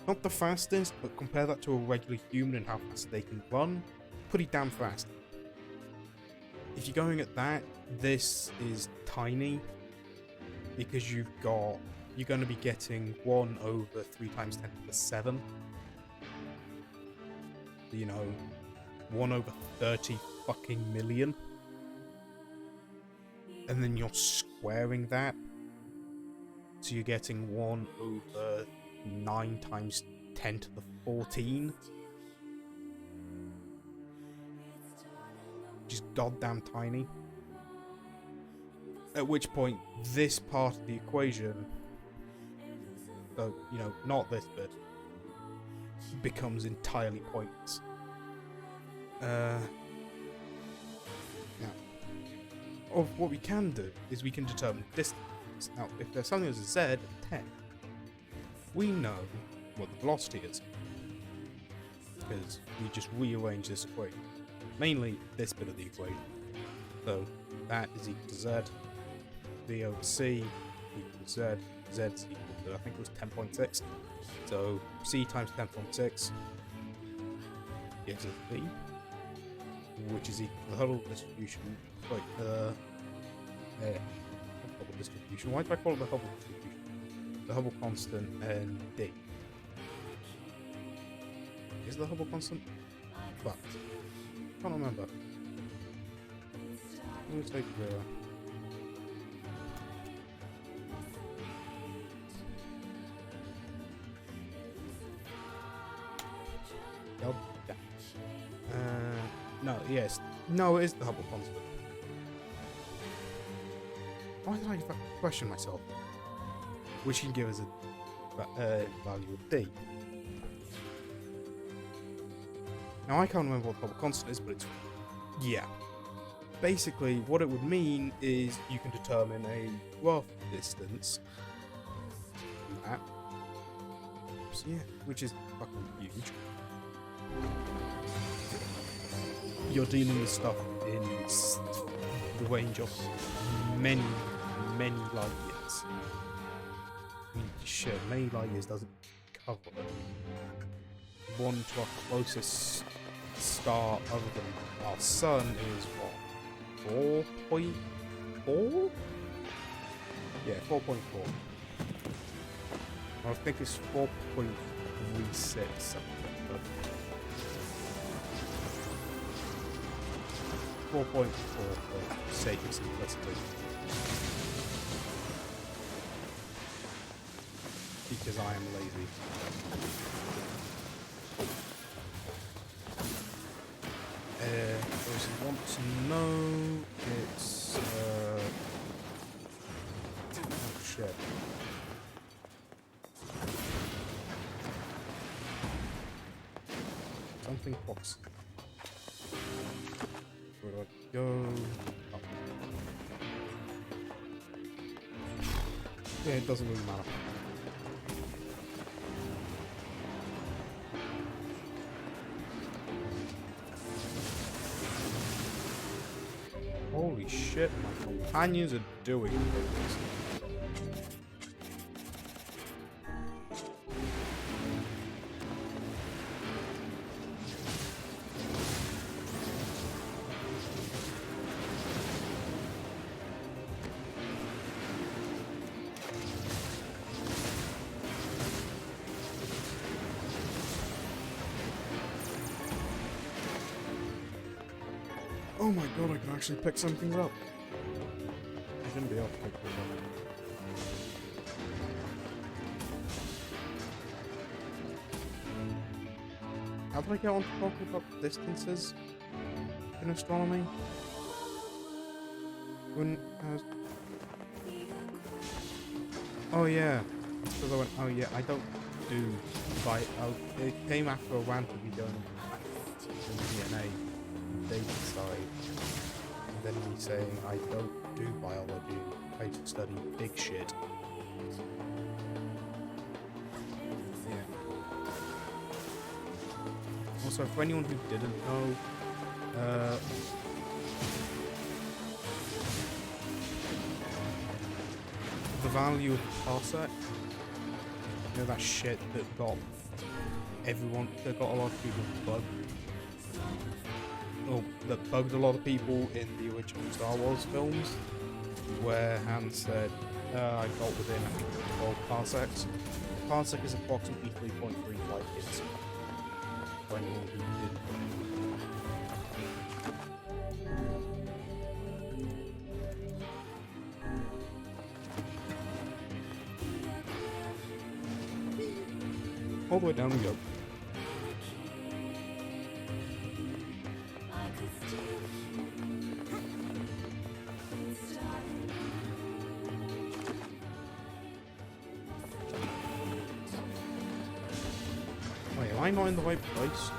not the fastest, but compare that to a regular human and how fast they can run. Pretty damn fast. If you're going at that, this is tiny. Because you're going to be getting 1 over 3 times 10 to the 7. 1 over 30 fucking million. And then you're squaring that. So you're getting 1 over 9 times 10 to the 14. Just goddamn tiny. At which point, this part of the equation, so, not this bit, becomes entirely pointless. Now, what we can do is we can determine distance. Now, if there's something as a z of 10, we know what the velocity is. Because we just rearrange this equation. Mainly this bit of the equation. So, that is equal to z. V over C equals Z. Z is equal to, I think it was 10.6. So C times 10.6 gives us V, which is equal to the Hubble distribution. Wait, Hubble distribution. Why do I call it the Hubble distribution? The Hubble constant and D. Is the Hubble constant? But can't remember. Let me take the. God damn. No, yes. No, it is the Hubble constant. Why did I fucking question myself? Which can give us a value of D. Now, I can't remember what the Hubble constant is, but it's... yeah. Basically, what it would mean is you can determine a rough distance from that. So, yeah, which is fucking huge. You're dealing with stuff in the range of many, many light years. I mean, shit, many light years doesn't cover one to our closest star other than our sun is what? 4.4? Yeah, 4.4. I think it's 4.36 something, but 4.4 for sake of simplicity. Because I am lazy. Those who want to know, it's oh shit. Something foxy. Where do I go? Oh. Yeah, it doesn't really matter. Holy shit, my companions are doing things. Oh my god, I can actually pick some things up. I shouldn't be able to pick things up. How did I get on to talking about distances in astronomy? When oh yeah, it's because I went, oh yeah, I don't do it came after a rant of me going in DNA. Data side, and then me saying I don't do biology, I study big shit. Yeah. Also, for anyone who didn't know, the value of the parsec, you know that shit that got a lot of people bugged. Oh, that bugged a lot of people in the original Star Wars films, where Han said, I got within, I think, 12 parsecs. A parsec is approximately 3.3 light years. For anyone who didn't. All the way down we go. Am I not in the right place?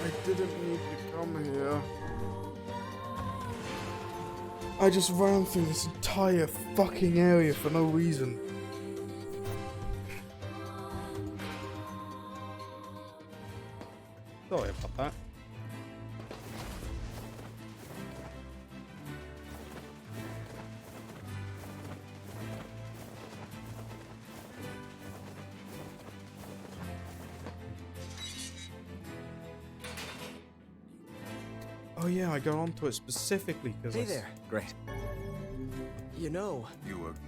I didn't need to come here. I just ran through this entire fucking area for no reason. Sorry about that. Oh yeah, I got onto it specifically because Hey there. Great. You know,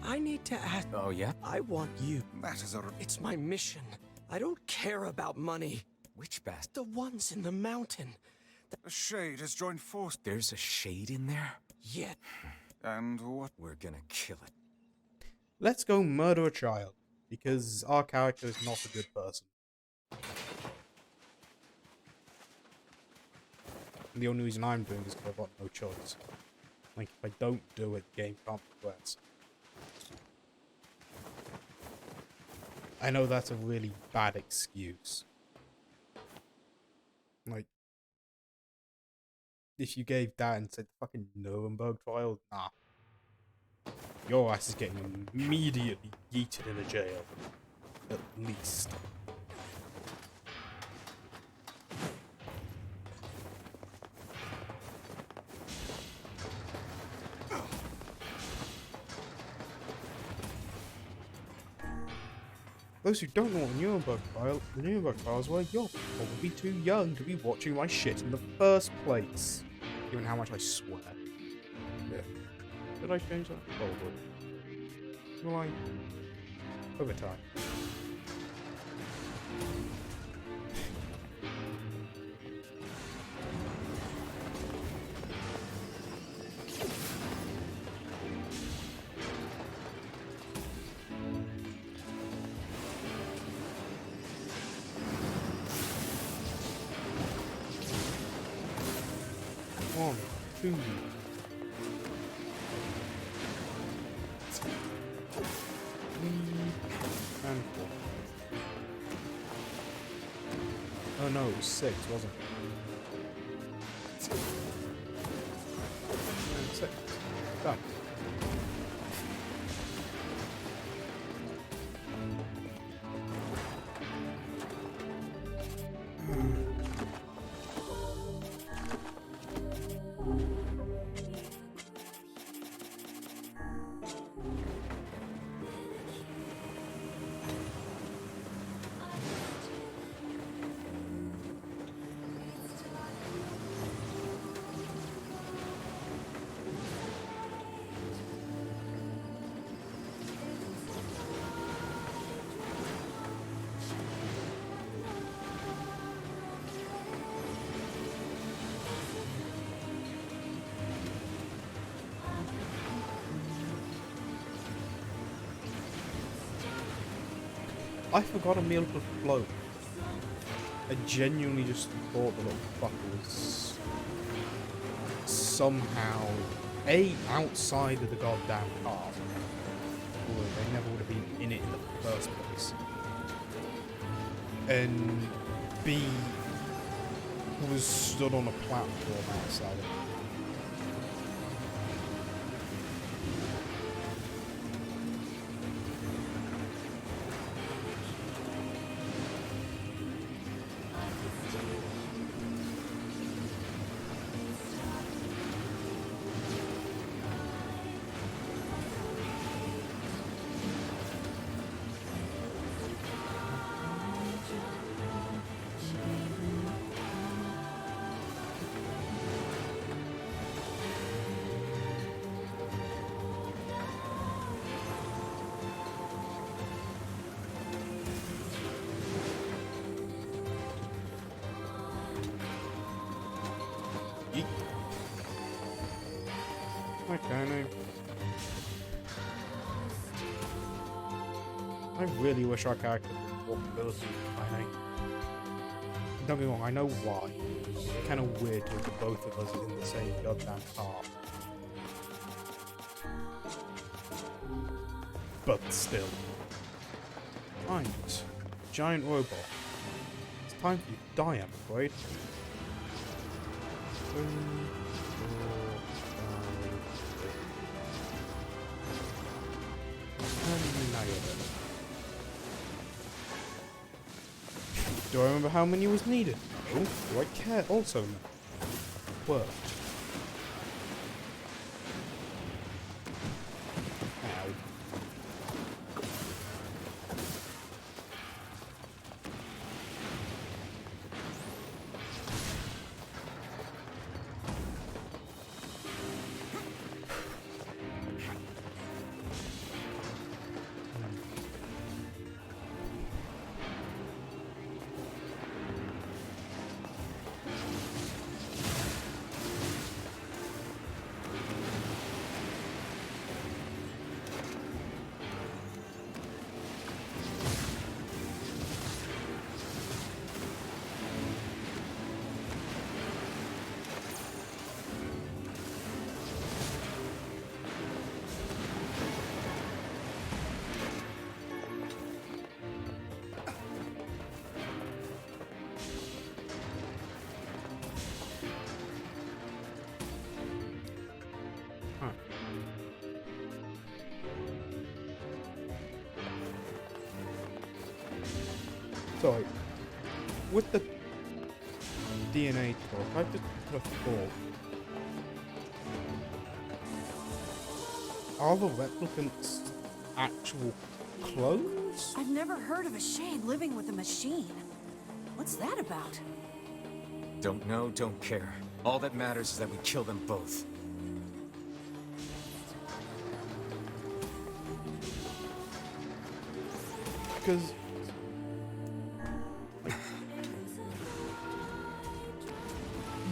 I need to ask. Oh yeah? I want you. Matters are... It's my mission. I don't care about money. Which bastard? The ones in the mountain. A shade has joined force. There's a shade in there? Yet. And what? We're gonna kill it. Let's go murder a child, because our character is not a good person. And the only reason I'm doing this is because I've got no choice. Like, if I don't do it, the game can't progress. I know that's a really bad excuse. Like, if you gave that and said fucking Nuremberg trial, nah. Your ass is getting immediately yeeted in a jail. At least. Those who don't know what the Nuremberg trials were, you're probably too young to be watching my shit in the first place. Given how much I swear. Yeah. Did I change that? Probably. Will I? Over time. One, two. And 4. Oh no, it was 6, wasn't it? And 6. Done. I forgot a meal could float. I genuinely just thought the little fucker was somehow outside of the goddamn car. Or they never would have been in it in the first place. And B was stood on a platform outside of it. Okay, no. I really wish our character would walkability by name. Don't get me wrong, I know why. It's kind of weird to have both of us in the same goddamn car. But still. Right. Giant robot. It's time for you to die, I'm afraid. 3, 4, 5, 6. And now you're dead. Do I remember how many was needed? No. Do I care? Also no. Worked. Ow. sorry. With the DNA talk, I just had a thought. Are the replicants actual clones? I've never heard of a shade living with a machine. What's that about? Don't know, don't care. All that matters is that we kill them both. Because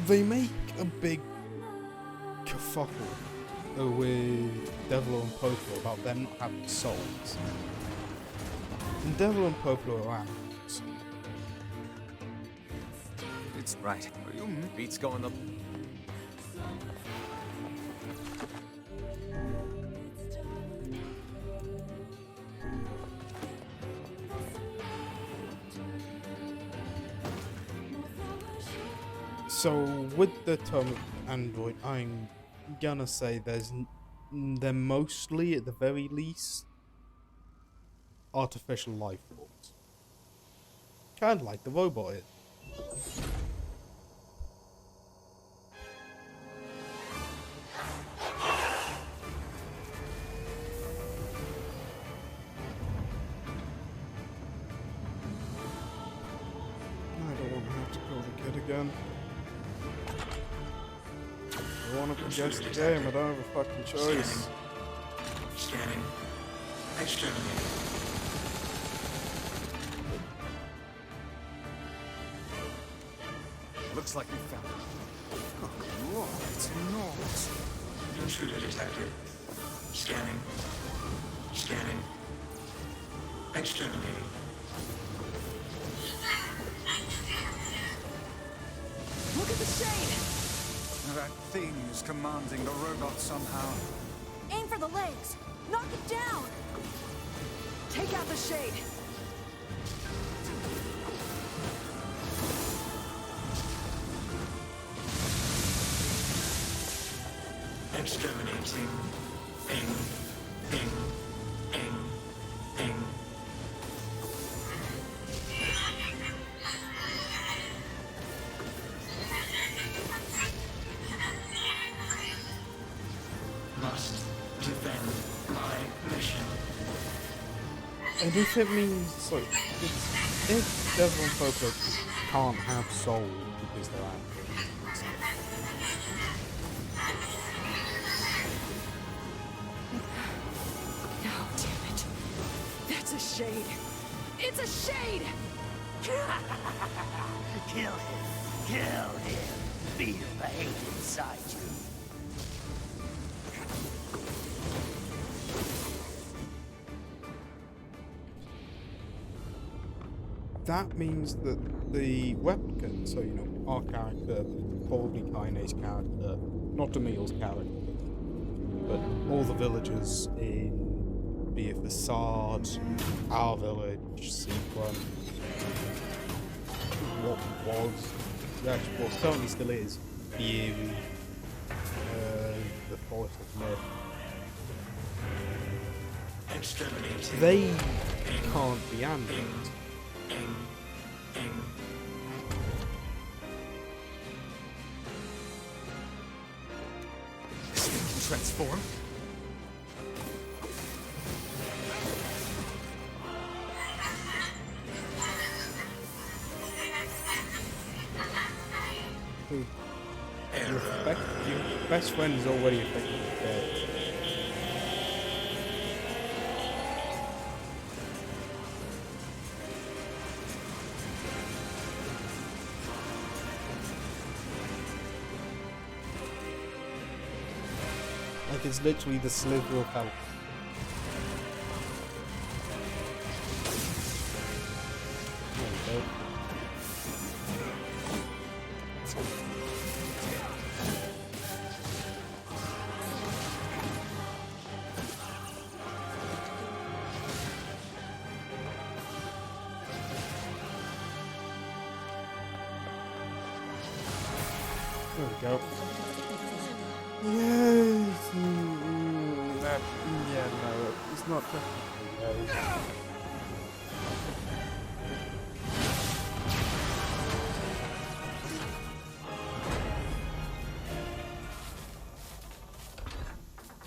they make a big kerfuffle with Devil and Poplar about them not having souls. And Devil and Poplar are animals. It's right. Beats going up. So with the term android, I'm gonna say they're mostly, at the very least, artificial life forms. Kind of like the robot is. I don't want to have to kill the kid again. I want to progress the game, I don't have a fucking choice. Scanning. Exterminating. Looks like we found it. Oh, Lord, it's enormous. Intruder detected. Scanning. Scanning. Exterminating. Look at the shade! That thing is commanding the robot somehow. Aim for the legs! Knock it down! Take out the shade! Exterminating. Ping. Ping. Ping. Ping. Must defend my mission. And if it means, like, if Devil and Poplar can't have soul because they're animals, Oh, damn it. That's a shade. It's a shade! Kill him. Kill him. Feel the hate inside you. that means that the replicant, so you know, our character, probably Kaine's character, not Emil's character, but all the villagers in, be it Facade, our village, Sequin, what was, actually, well, certainly still is, Beery, the Forest of Myth. They can't be androids. This thing can transform? Your best friend is already effectively dead. Like, it's literally the sliver of health. There we go. There we go. Yes. Yeah, no, it's not technically no.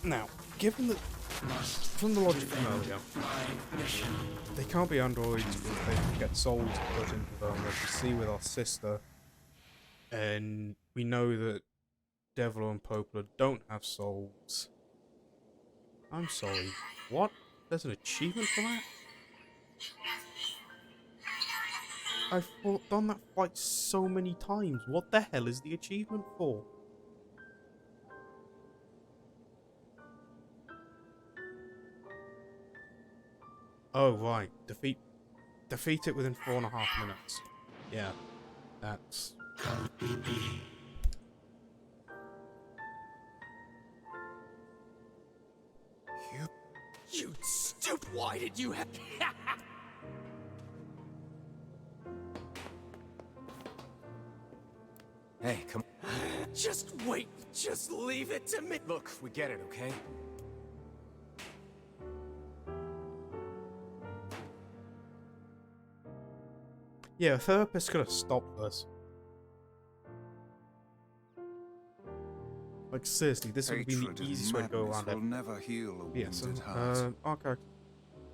Now, given that from the logic from earlier, they can't be androids because they can get souls put into them, as we see with our sister, and we know that Devil and Poplar don't have souls. I'm sorry, what? There's an achievement for that? I've done that fight so many times. What the hell is the achievement for? Oh, right. Defeat it within 4.5 minutes. Yeah. That's... You stupid! Why did you have... Hey, come... Just wait. Just leave it to me. Look, we get it, okay? Yeah, a therapist could have stopped this. Like, seriously, this would be the easiest way to go around it. Never heal a Yeah, so, wounded heart. our character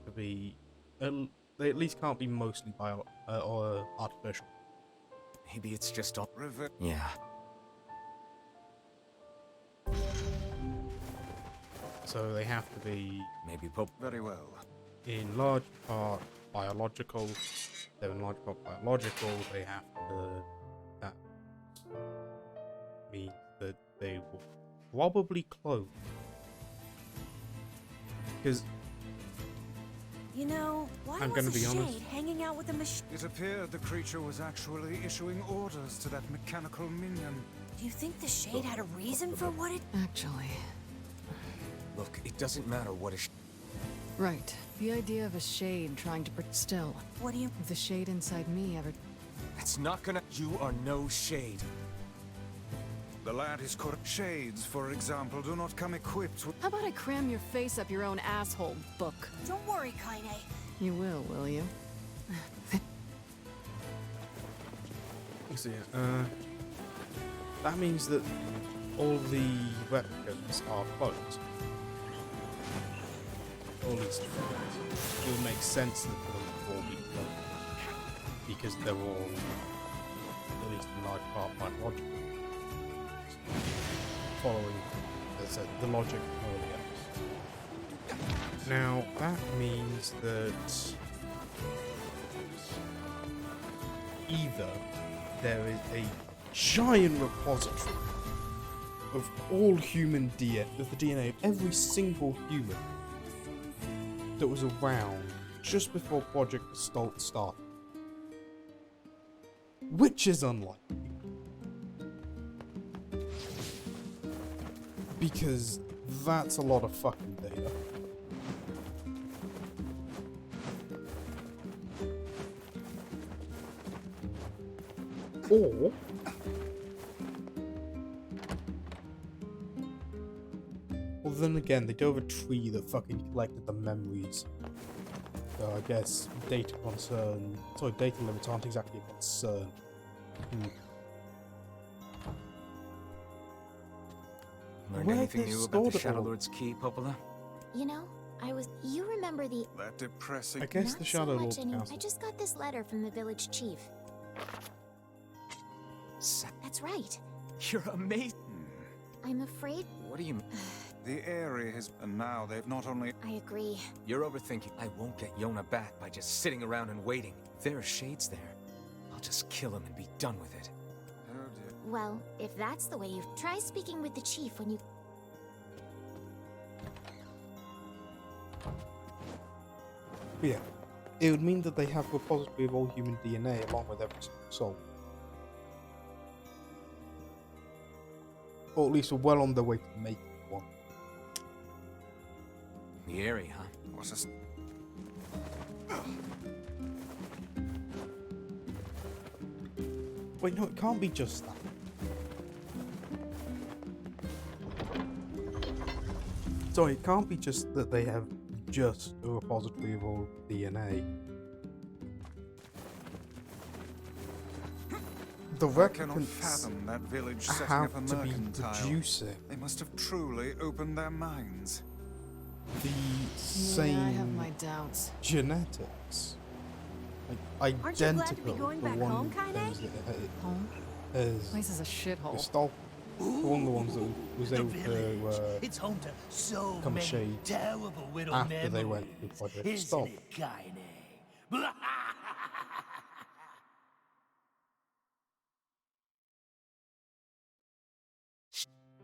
could be... they at least can't be mostly bio or artificial. Maybe it's just all... Rivet. Yeah. So they have to be... Maybe Pope... Very well. in large part biological. They're in large part biological. They have to... That means that they will probably clone. Because... You know, why I'm was gonna a be honest. shade hanging out with a machine? It appeared the creature was actually issuing orders to that mechanical minion. Do you think the shade had a reason for what it... Actually, Look, it doesn't matter what is... right. The idea of a shade trying to still. What do you... If the shade inside me ever... It's not gonna... You are no shade. The lad is correct. Shades, for example, do not come equipped with... How about I cram your face up your own asshole, book? Don't worry, Kaine. You will you? You see, that means that all the replicants are clones. Or at least, it would make sense that for them to all be clones. Because they're all, at least in large part, biological. Following, as I said, the logic earlier. Now, that means that either there is a giant repository of all human DNA, of the DNA of every single human that was around just before Project Stolt started, which is unlikely. Because that's a lot of fucking data. Or... well, then again, they do have a tree that fucking collected the memories. So I guess data limits aren't exactly a concern. Learned Where anything they new about stored the it all? Shadow Lord's key, Popola? You know, you remember the... That depressing... I guess Not the Shadow so Lord's much anymore. castle. I just got this letter from the village chief. That's right. You're amazing. I'm afraid... What do you mean? The area has... And now they've not only... I agree. You're overthinking. I won't get Yona back by just sitting around and waiting. If there are shades there, I'll just kill him and be done with it. Oh dear. Well, if that's the way you... Try speaking with the chief when you... But yeah, it would mean that they have a repository of all human DNA along with every single soul. Or at least are well on their way to making one. The area, huh? What's this? Wait, no, it can't be just that. Sorry, it can't be just that they have just a repository of all DNA. the I cannot replicants fathom that village setting have up a to be mercantile. producing They must have truly opened their minds. the Yeah, I have same my doubts. genetics. Like Aren't you glad to identical be going the back one home, Kaine? Home? as Place is a shithole. Gestalt. One of the ones that was The able village. to It's home to so become a many shade terrible little after memories. they went through Project Isn't Stop. it, Kaine?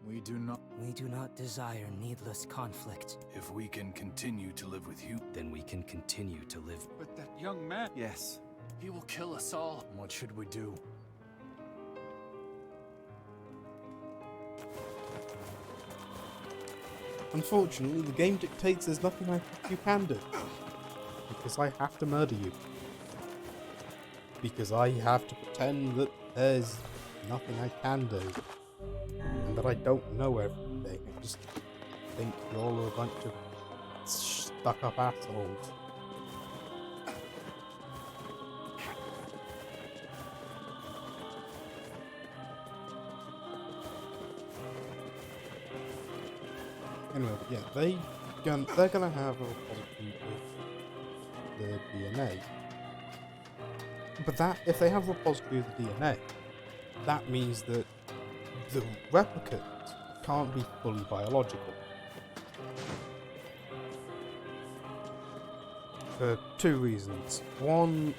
We do not. We do not desire needless conflict. If we can continue to live with you, Then we can continue to live. But that young man, Yes. he will kill us all. What should we do? Unfortunately, the game dictates there's nothing you can do. Because I have to murder you. Because I have to pretend that there's nothing I can do. And that I don't know everything. I just think you're all a bunch of stuck-up assholes. Anyway, yeah, they're gonna have a repository of the DNA. But that, if they have a repository of the DNA, that means that the replicants can't be fully biological. For two reasons. One,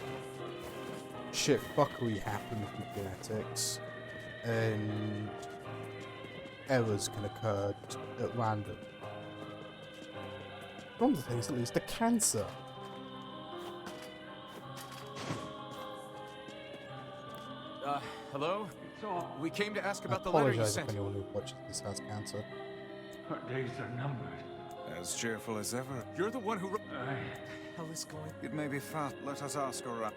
shit fuckery happens with genetics, and errors can occur at random. One of the things that leads to cancer. Hello? We came to ask I about the letter you apologise sent. if anyone who watches this has cancer. Our days are numbered. As cheerful as ever. You're the one who wrote. I... Hell is going. It may be fat. Let us ask around.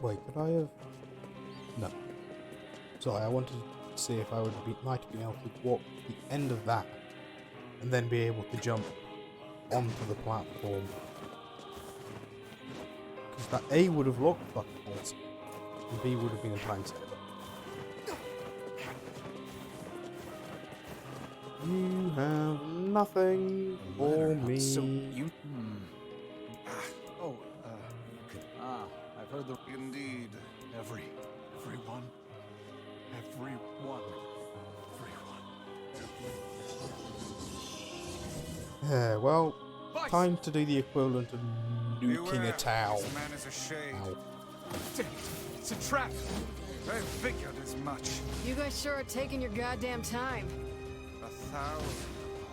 Wait, could I have... No. Sorry, I wanted to see if I might be able to walk to the end of that and then be able to jump onto the platform. Because that A would have looked fucking awesome, and B would have been a time saver. You have nothing for me. So you. I've heard the. Indeed. Everyone. Well, time to do the equivalent of nuking Beware, a town. This man is a shade. Ow. Damn it, it's a trap. I figured as much. You guys sure are taking your goddamn time. 1,000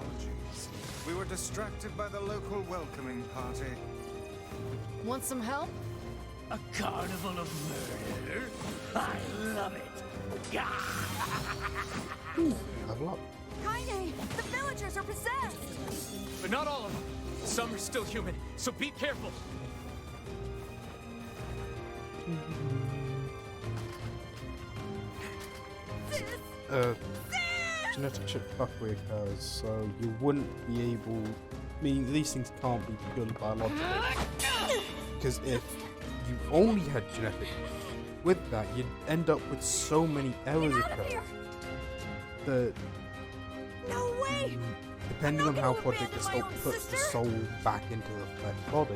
apologies. We were distracted by the local welcoming party. Want some help? A carnival of murder. I love it. Level up. Kaine, the villagers are possessed! But not all of them. Some are still human, so be careful. Genetic shit fuckery occurs, so you wouldn't be able... I mean, these things can't be purely biological. Because if you only had genetic with that, you'd end up with so many errors occur that... No way! Depending on how Project Assault puts the soul back into the flesh body,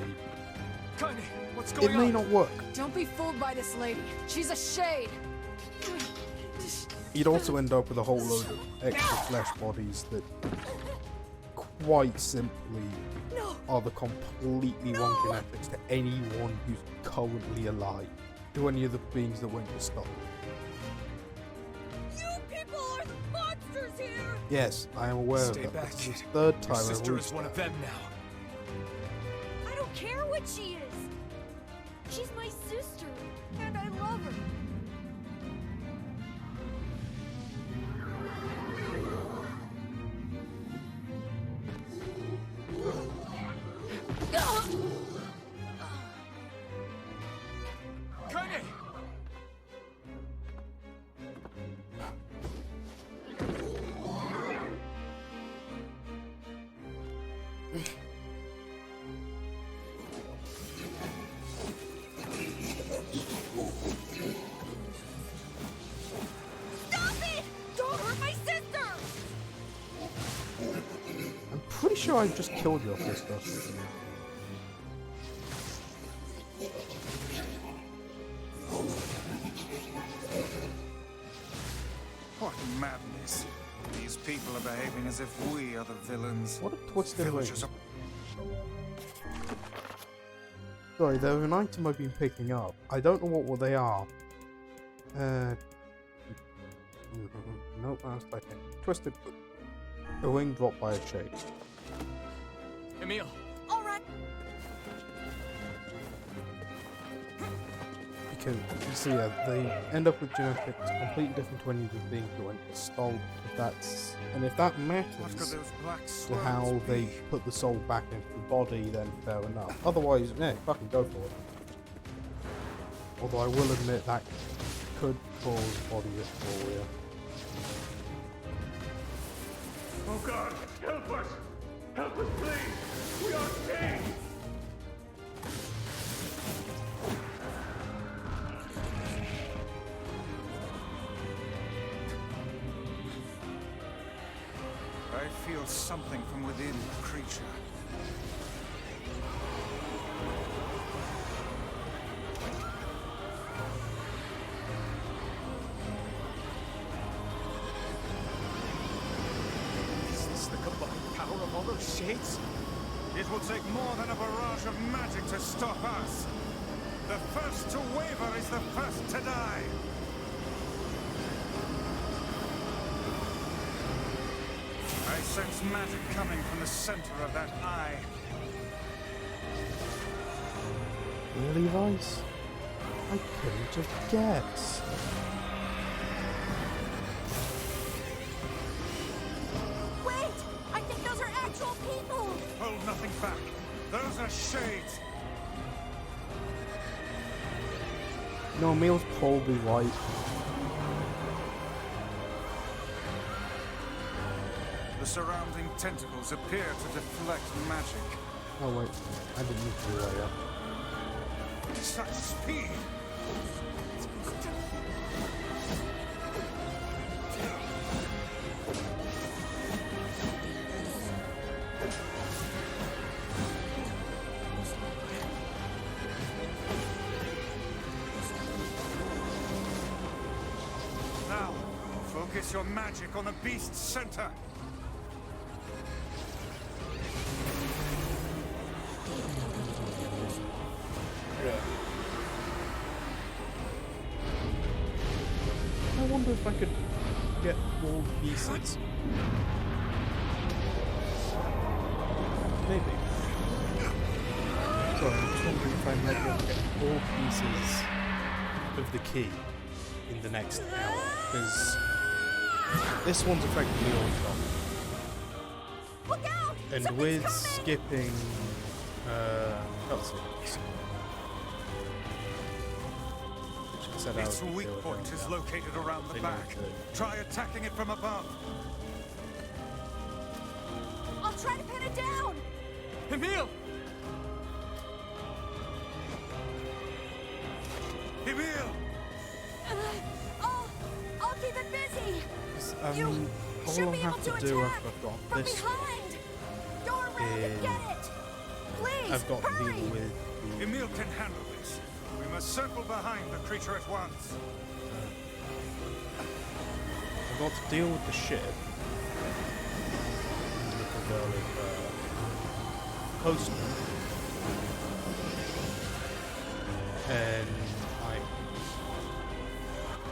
Kaine, what's going it on? may not work. Don't be fooled by this lady. She's a shade. You'd also end up with a whole load of extra flesh bodies that quite simply are the completely wrong genetics to anyone who's currently alive, to any of the beings that went to stop. You people are the monsters here! Yes, I am aware Stay of that. back. This is the third time Your I've sister reached is one that. of them now. I don't care what she is! She's my sister, and I love her. Kaine! sure I just killed your sister. What madness. These people are behaving as if we are the villains. What a twisted Villagers link. Sorry, they're an item I've been picking up. I don't know what they are. Nope, that's like it. Twisted. A ring dropped by a shade. Emil! All right. Because, you see, they end up with genetics completely different to any of the being who went to stole. If that matters to how they put the soul back into the body, then fair enough. Otherwise, yeah, fucking go for it. Although I will admit that could cause body dysphoria. Oh God, help us! Help us, please! We are dead! I feel something from within the creature. Is this the combined power of all those shades? It will take more than a barrage of magic to stop us. The first to waver is the first to die. I sense magic coming from the center of that eye. Really, Vice? I couldn't have guessed. Wait! I think those are actual people! Hold nothing back. Those are shades. No, Emil's probably right. The surrounding tentacles appear to deflect magic. Oh wait, I didn't need to do that yet. Such speed! Now, focus your magic on the beast's center. I wonder if I could get more pieces. Maybe. Sorry, I'm just wondering if I might be able to get more pieces of the key in the next hour, because this one's effectively all gone. Look out! And Something's with coming! skipping cutscenes, Its weak point is located around the back. Try attacking it from above. I'll try to pin it down! Emil! Emil! I'll keep it busy! all I'll have to do after I've got From this behind! Go around and get it! Please, I've got to hurry! deal with the... Emil can handle this. We must circle behind the creature at once. I've got to deal with the ship. The little girl of Postman. And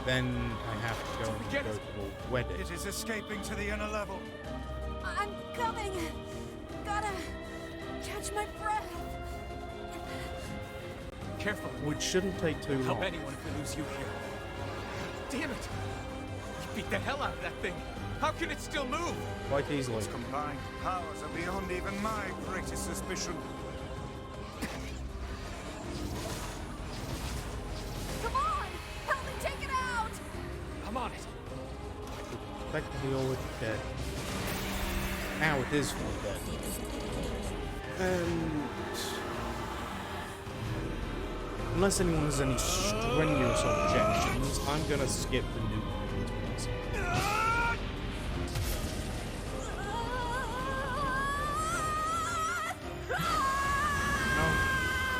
then I have to go and go to the wedding. It is escaping to the inner level. I'm coming! Gotta catch my breath! Careful. Which shouldn't take too long. Help anyone if we lose you here. Damn it! You beat the hell out of that thing. How can it still move? Quite easily. Its combined powers are beyond even my greatest suspicion. Come on! Help me take it out! I'm on it. Effectively already dead. Now it is full dead. And... unless anyone has any strenuous objections, I'm gonna skip the new ones.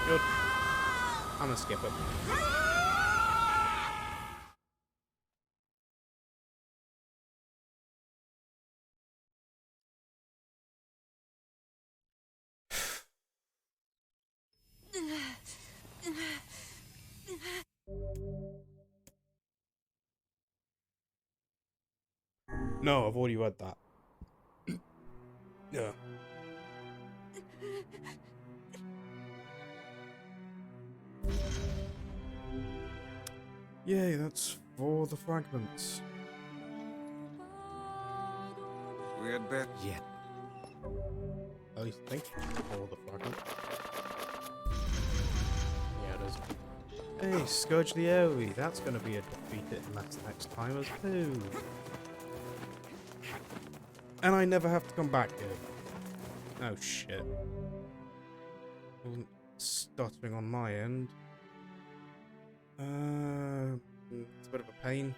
Good. I'm gonna skip it. No, I've already read that. Yeah. Yay, that's for the fragments. We had better. Yeah. At least I think for the fragments. Yeah, it is. Hey, Scourge the AoE, that's gonna be a defeat it next time as too. And I never have to come back here. Oh shit. Wasn't stuttering on my end. It's a bit of a pain.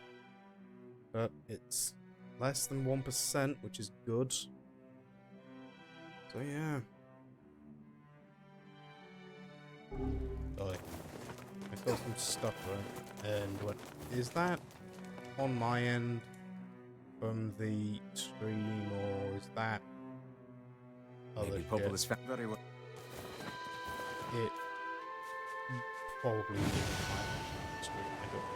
But it's less than 1%, which is good. So yeah. Sorry. I saw some stuff there. And what is that on my end from the stream, or is that other Maybe Popul is very well. It probably is my stream. I don't know.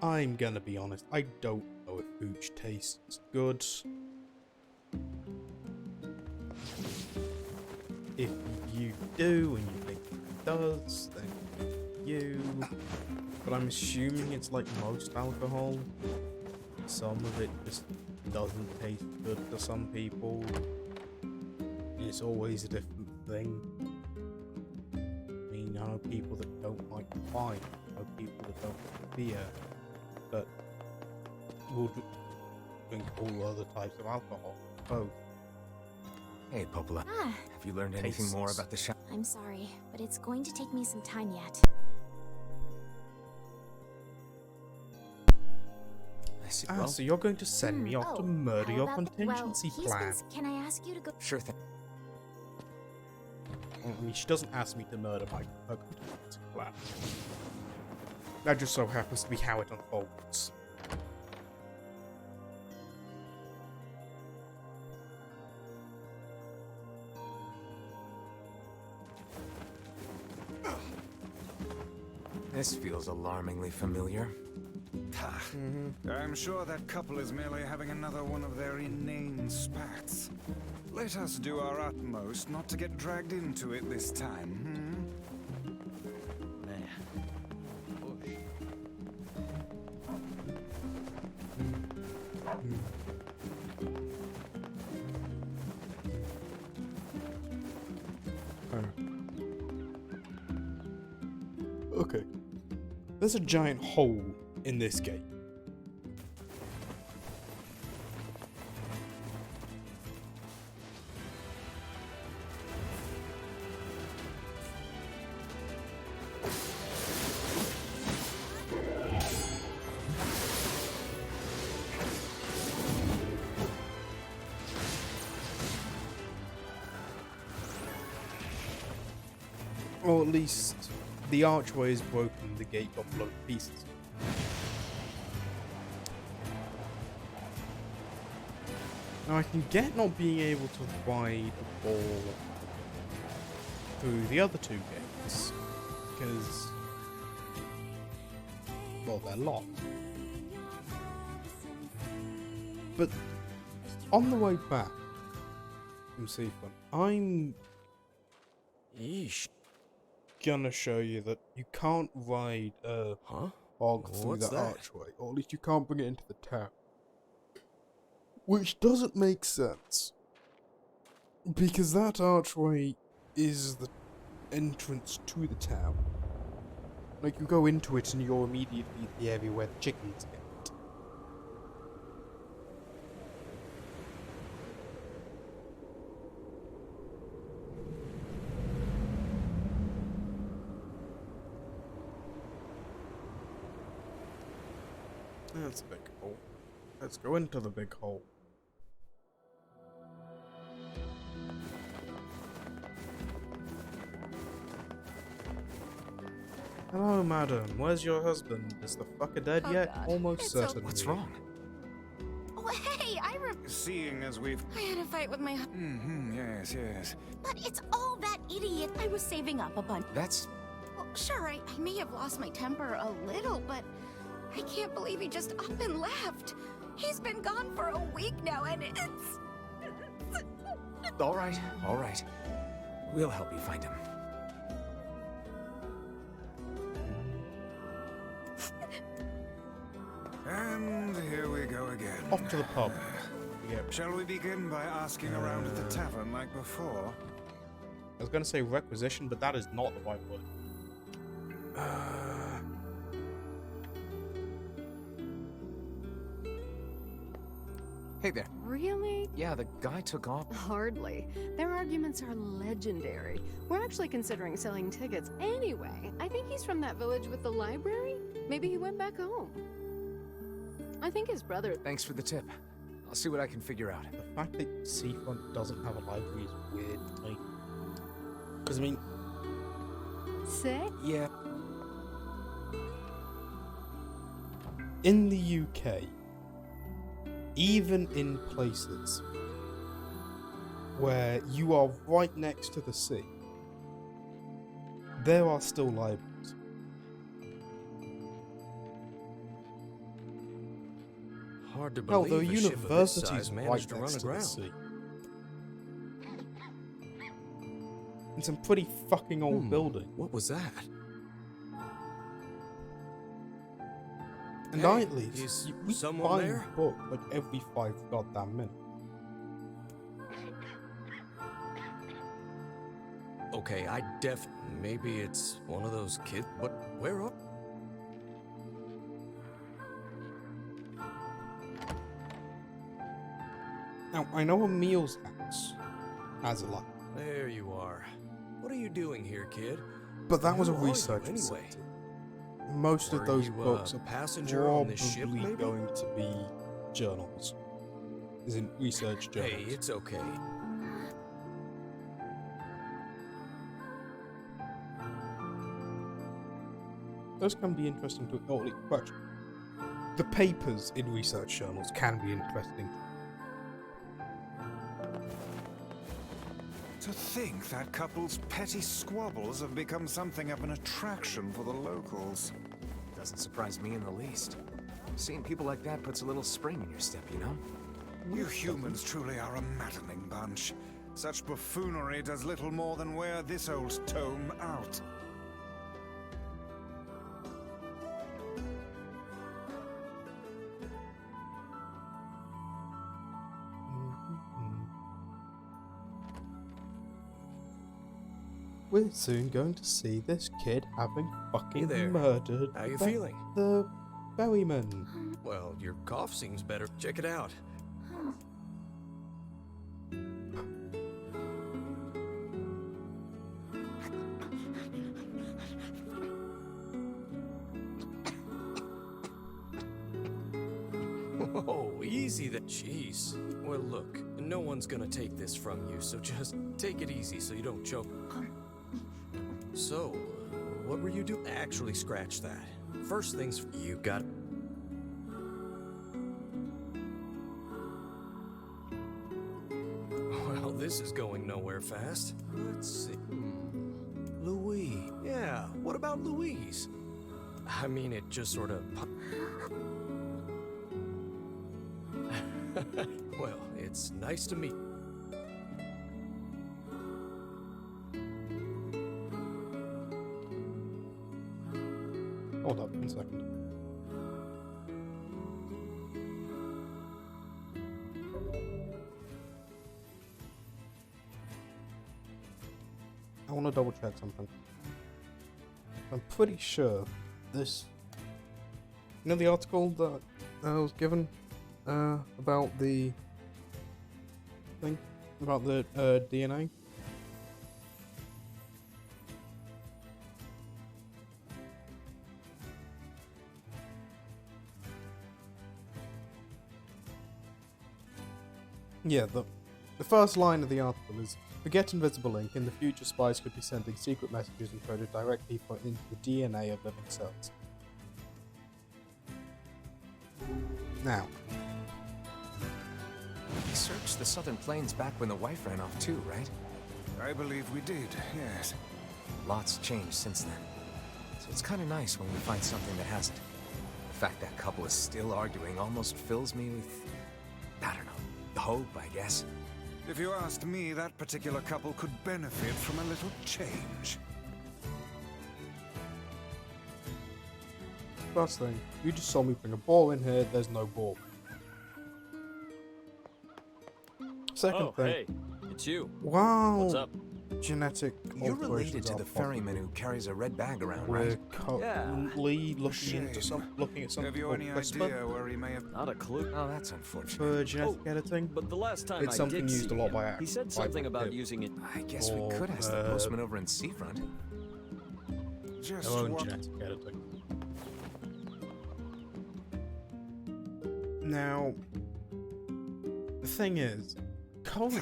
I'm gonna be honest, I don't know if hooch tastes good. If you do and you think it does, then you. But I'm assuming it's like most alcohol. Some of it just doesn't taste good to some people. It's always a different thing. I mean, I know people that don't like wine. I know people that don't like beer. But will drink all other types of alcohol. Both. Hey, Popola. Have you learned anything more about the shop? I'm sorry, but it's going to take me some time yet. I see. Ah, Well, so you're going to send me off to murder how your about contingency plan. Can I ask you to go? Sure thing. I mean, she doesn't ask me to murder her contingency plan. That just so happens to be how it unfolds. This feels alarmingly familiar. I'm sure that couple is merely having another one of their inane spats. Let us do our utmost not to get dragged into it this time, Okay. There's a giant hole in this gate. Or at least the archway is broken, the gate got blown to pieces. Now I can get not being able to ride the ball through the other two gates, because, well, they're locked. But on the way back from Seafront, I'm gonna show you that you can't ride a hog through the archway, or at least you can't bring it into the town. Which doesn't make sense, because that archway is the entrance to the town. Like, you go into it and you're immediately the area where the chickens get. That's a big hole. Let's go into the big hole. Hello, madam. Where's your husband? Is the fucker dead yet? God. Almost certainly. What's wrong? Oh, hey, Seeing as we've... I had a fight with my yes, yes. But it's all that idiot. I was saving up a bunch. That's... Well, sure, I may have lost my temper a little, but I can't believe he just up and left. He's been gone for a week now, and it's... All right, all right. We'll help you find him. And here we go again. Off to the pub. Yep. Shall we begin by asking around at the tavern like before? I was going to say requisition, but that is not the right word. Hey there. Really? Yeah, the guy took off. Hardly. Their arguments are legendary. We're actually considering selling tickets anyway. I think he's from that village with the library. Maybe he went back home. I think his brother... Thanks for the tip. I'll see what I can figure out. The fact that Seafront doesn't have a library is weird. Like, because, I mean... Sick? Yeah. In the UK, even in places where you are right next to the sea, there are still libraries. Hard to Hell, believe there are a ship of this universities size right managed to run next to the aground. sea. And some pretty fucking old buildings. What was that? And Hey, I at least, is we someone buy there? a book like every 5 goddamn minutes. Okay, maybe it's one of those kids, but where are... Now, I know Emil's house has a library. There you are. What are you doing here, kid? But that was a Who are you, research anyway? facility. Most Were of those you, books a are passenger on probably this ship, maybe? going to be journals. As in research journals. Hey, it's okay. Those can be interesting to... Oh, question. The papers in research journals can be interesting. To think that couple's petty squabbles have become something of an attraction for the locals. Doesn't surprise me in the least. Seeing people like that puts a little spring in your step, you know? You humans truly are a maddening bunch. Such buffoonery does little more than wear this old tome out. We're soon going to see this kid having fucking Hey there. murdered How you feeling? the ferryman. Well, your cough seems better. Check it out. Oh, easy then. Jeez. Well, look, no one's gonna take this from you, so just take it easy so you don't choke. So, what were you doing? Actually, scratch that. First things, you got... Well, this is going nowhere fast. Let's see. Louise. Yeah, what about Louise? I mean, it just sort of... Well, it's nice to meet... Hold up 1 second. I want to double check something. I'm pretty sure this... You know the article that I was given about the thing? About the DNA? Yeah, the first line of the article is, forget invisible ink, in the future spies could be sending secret messages encoded directly into the DNA of living cells. Now. We searched the southern plains back when the wife ran off too, right? I believe we did, yes. Lots changed since then. So it's kind of nice when we find something that hasn't. The fact that couple is still arguing almost fills me with, I don't know, hope, I guess. If you asked me, that particular couple could benefit from a little change. First thing, you just saw me bring a ball in here, there's no ball. Second thing. Hey, it's you. Wow. What's up? Genetic You're related to the ferryman who carries a red bag around, We're right? currently looking at something Have you called any CRISPR idea where he may have... Not a clue. Oh, that's unfortunate. for genetic editing. But the last time It's I something did used see a lot him, by he said something about using it. I guess we could ask the postman over in Seafront. Just Our own what... genetic editing. Now, the thing is, currently,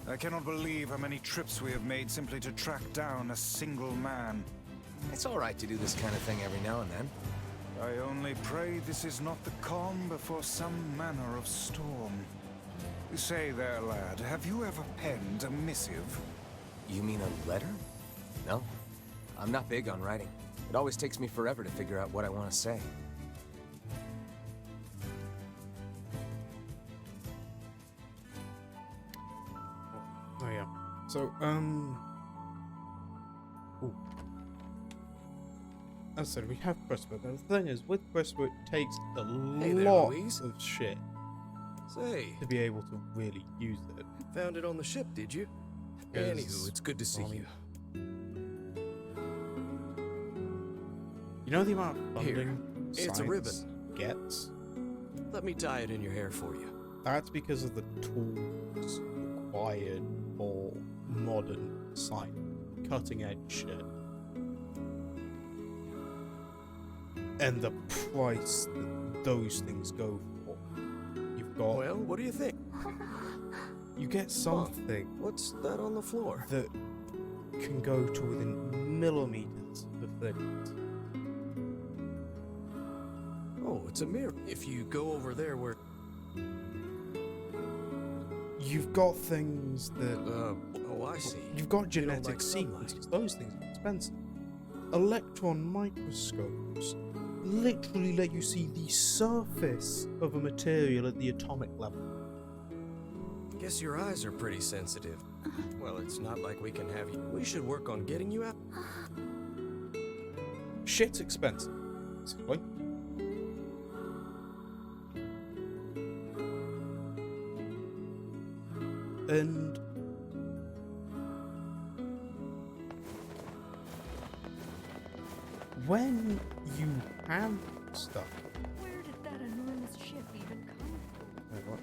I cannot believe how many trips we have made simply to track down a single man. It's all right to do this kind of thing every now and then. I only pray this is not the calm before some manner of storm. Say there, lad, have you ever penned a missive? You mean a letter? No. I'm not big on writing. It always takes me forever to figure out what I want to say. oh yeah. So, ooh. As I said, we have CRISPR. Now, the thing is, with CRISPR, it takes a Hey there, lot Louise. of shit Say, to be able to really use it. found it on the ship, did you? Anywho, it's good to see you. You know the amount of Here, funding it's a ribbon. science gets? Let me tie it in your hair for you. That's because of the tools required for modern science, cutting edge shit. And the price that those things go for. You've got... Well, what do you think? You get something What's that on the floor? that can go to within millimeters of things. Oh, it's a mirror. If you go over there where... You've got things that... oh, I see. You've got You don't genetic like sunlight. sequences. Those things are expensive. Electron microscopes literally let you see the surface of a material at the atomic level. Guess your eyes are pretty sensitive. Well, it's not like we can have you. We should work on getting you out. Shit's expensive. Basically. And when you have stuff. Where did that enormous ship even come from? Wait, what?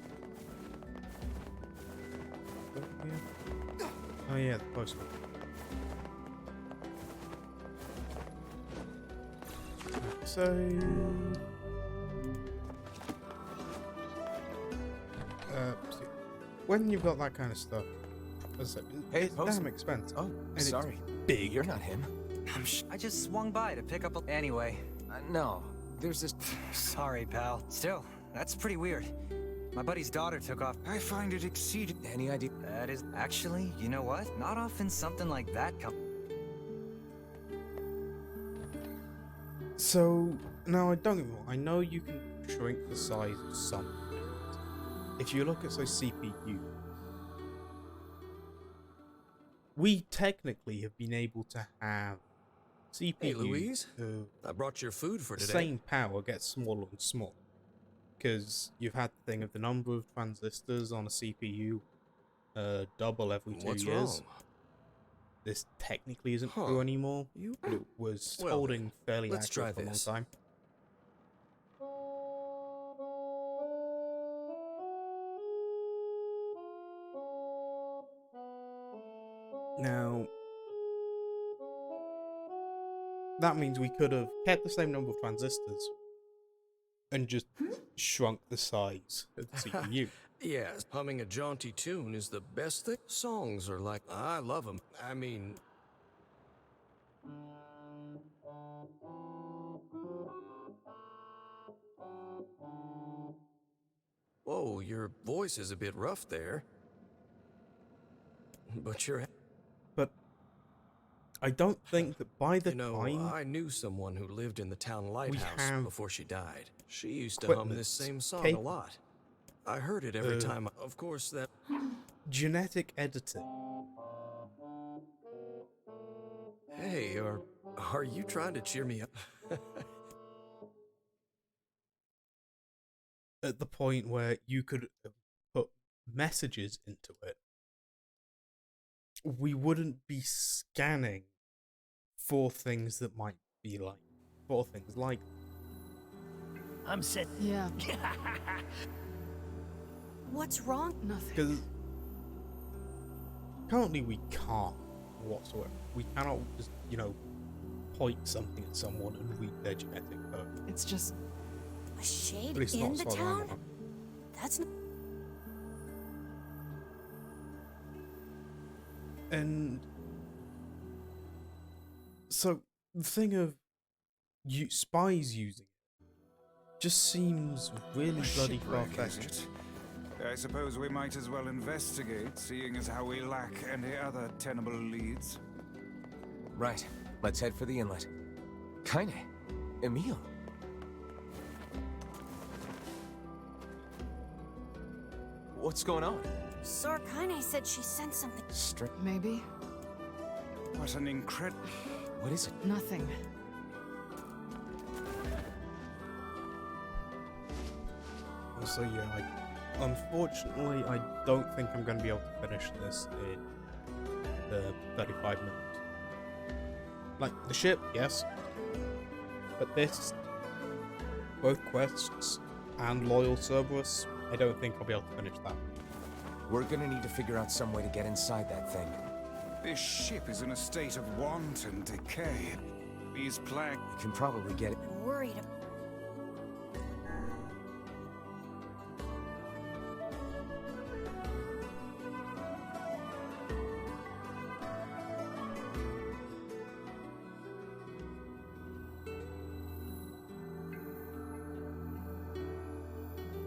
Oh yeah, the postman. So when you've got that kind of stuff, as I said, Hey, it's damn postman. expensive. Oh, and sorry. It's big. You're not him. I just swung by to pick up a... Anyway. No, there's this... Sorry, pal. Still, that's pretty weird. My buddy's daughter took off. I find it exceeding... Any idea? That is... Actually, you know what? Not often something like that comes... So, now I don't get me wrong, I know you can shrink the size of some. If you look at, say, CPU, we technically have been able to have CPU Hey, Louise. of I brought your food for today. same power get smaller and smaller. Because you've had the thing of the number of transistors on a CPU double every 2 What's years. wrong? this technically isn't true anymore, but it was holding fairly let's try accurate for a long this. time. Now, that means we could have kept the same number of transistors and just shrunk the size of the CPU. Yes, humming a jaunty tune is the best thing. Songs are like, I love them. I mean... Whoa, your voice is a bit rough there. But you're... But I don't think that by the time I knew someone who lived in the town lighthouse have before she died. She used to hum equipment this same song a capable lot. I heard it every time. Of course, that... genetic editing. Hey, are you trying to cheer me up? At the point where you could put messages into it, we wouldn't be scanning for things that might be like, for things like. I'm set. Yeah. What's wrong? Nothing. Because currently we can't whatsoever. We cannot just, point something at someone and read their genetic code. It's just A shade But it's in not the so town? long. That's not... And so the thing of spies using it just seems really bloody Shipwreck, is far-fetched. it? I suppose we might as well investigate, seeing as how we lack any other tenable leads. Right. Let's head for the inlet. Kaine. Emil. What's going on? Sor Kaine said she sent something. maybe. What an incredible... What is it? Nothing. So yeah, unfortunately, I don't think I'm going to be able to finish this in the 35 minutes. Like, the ship, yes. But this, both quests and Loyal Cerberus, I don't think I'll be able to finish that. We're gonna need to figure out some way to get inside that thing. This ship is in a state of wanton decay. These plague... We can probably get it. I'm worried.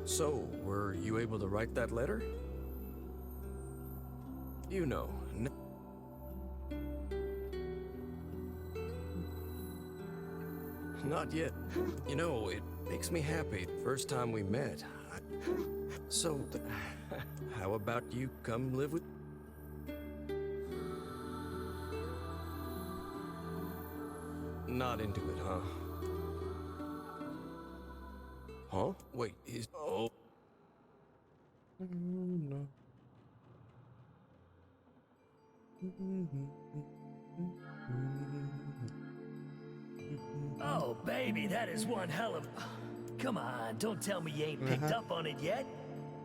So, were you able to write that letter? You know. Not yet. You know, it makes me happy. First time we met. So, how about you come live with... Not into it, huh? Huh? Wait, is... Oh. No. Oh, baby, that is one hell of... Come on, don't tell me you ain't picked up on it yet.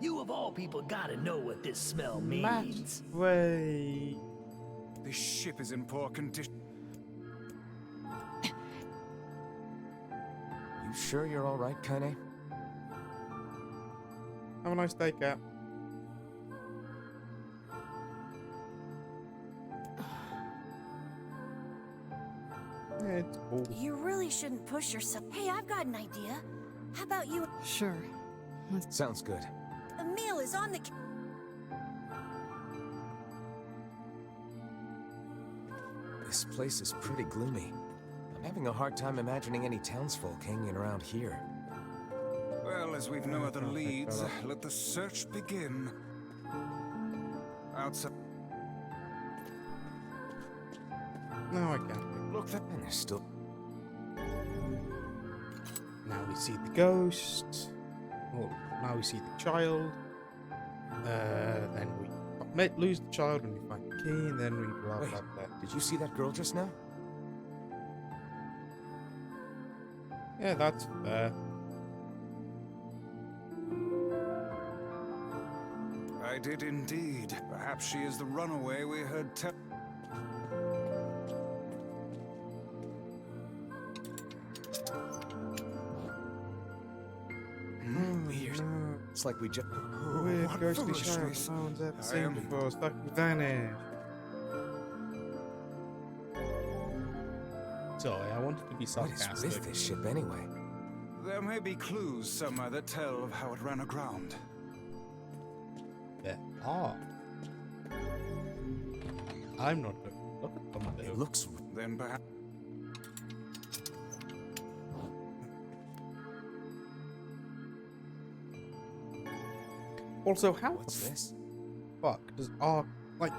You of all people gotta know what this smell means. Wait. This ship is in poor condition. You sure you're all right, Kaine? Have a nice day, Cat. Yeah, it's cool. You really shouldn't push yourself. Hey, I've got an idea. How about you? Sure. Sounds good. Emil is on the... This place is pretty gloomy. I'm having a hard time imagining any townsfolk hanging around here. Well, as we've no other leads, let the search begin. Outside... No, I can't. Look, that... And there's still... Now we see the ghost. Well, now we see the child. Then we lose the child when we find the key, and then we blah Wait, blah blah. did you see that girl just now? Yeah, that's fair. I did indeed. Perhaps she is the runaway we heard tell. Weird. It's like we just... Weird what ghostly foolishness. sounds ever I seen am- before. Fucking vanish. Sorry, I wanted to be What is sarcastic. with this ship anyway? There may be clues somewhere that tell of how it ran aground. There are. I'm not going to look at them. It looks... Then perhaps... Also, how What's the this? fuck does our... Like,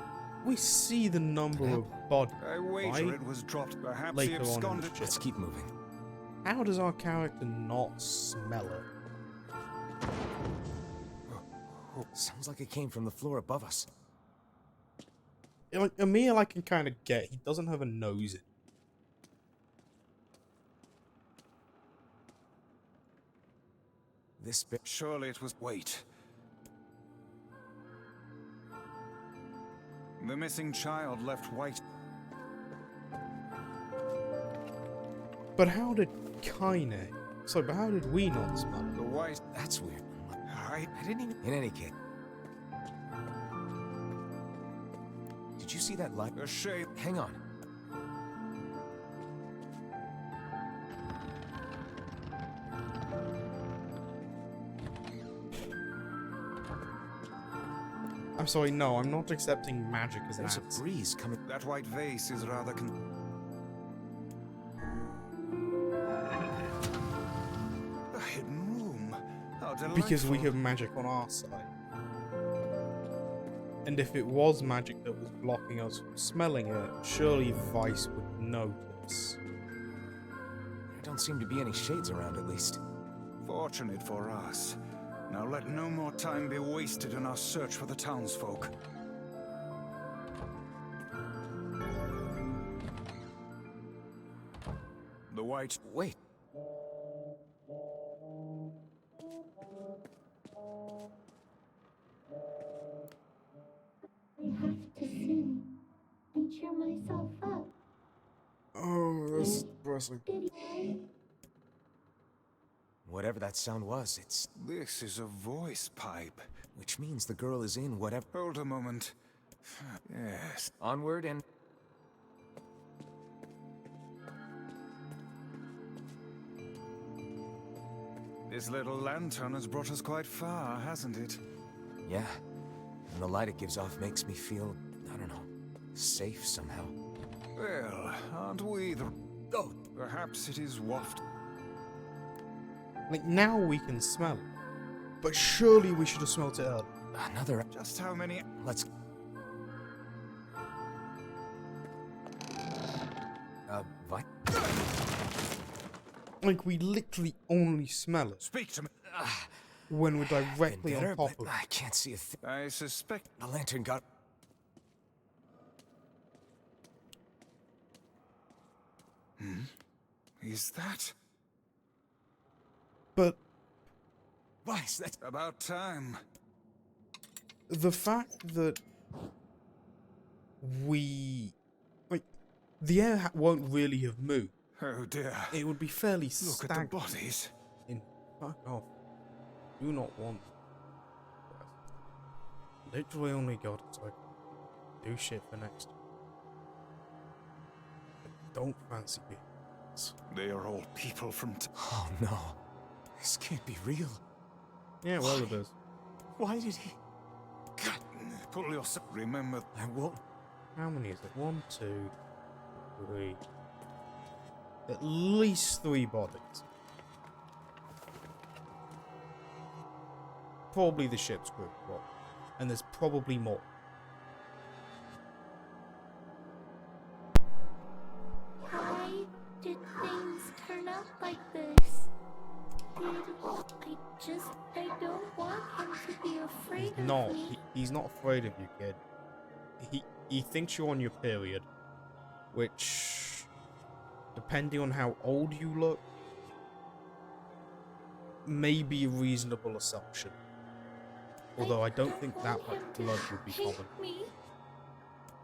we see the number of bodies, I wager right? it was dropped. Perhaps he Later on in the absconded. ship. Let's keep moving. How does our character not smell it? Sounds like it came from the floor above us. Like, Emil I can kind of get. He doesn't have a nose in. This bit... Surely it was... Wait. The missing child left white. But how did Kaine... Sorry, but how did we not smell it? The white... That's weird. I didn't even... In any case... Did you see that light? A shape. Hang on. I'm sorry, no, I'm not accepting magic as an There's answer. a breeze coming... That white vase is rather a hidden room. How delightful. Because we have magic on our side. And if it was magic that was blocking us from smelling it, surely Vice would notice. There don't seem to be any shades around, at least. Fortunate for us. Now let no more time be wasted in our search for the townsfolk. The white... Wait. I have to sing and cheer myself up. Oh, that's depressing. Whatever that sound was, it's... This is a voice pipe. Which means the girl is in whatever... Hold a moment. Yes. Onward and... This little lantern has brought us quite far, hasn't it? Yeah. And the light it gives off makes me feel, I don't know, safe somehow. Well, aren't we the... Oh! Perhaps it is waft... Like, now we can smell it. But surely we should have smelt it earlier. Another... Just how many... Let's... Vi... Like, we literally only smell it Speak to me. when we're directly better, on top but of it. I can't see a thing. I suspect... The lantern got... Is that... But Vice, that's... About time. the fact that we... Like, the air won't really have moved. Oh dear. It would be fairly Look at the stagnant. bodies. Fuck off. Do not want... Literally only got it so I can do shit for next. I don't fancy being... They are all people from... Oh no. This can't be real. Yeah, well it is. Why did he... God, pull yourself... Remember... I won't... How many is it? 1, 2, 3... At least 3 bodies. Probably the ship's crew. Well, and there's probably more. Why did things turn out like this? I don't want him to be afraid of No, me. he's not afraid of you, kid. he thinks you're on your period, which, depending on how old you look, may be a reasonable assumption. Although I don't think that much blood would be common. Me?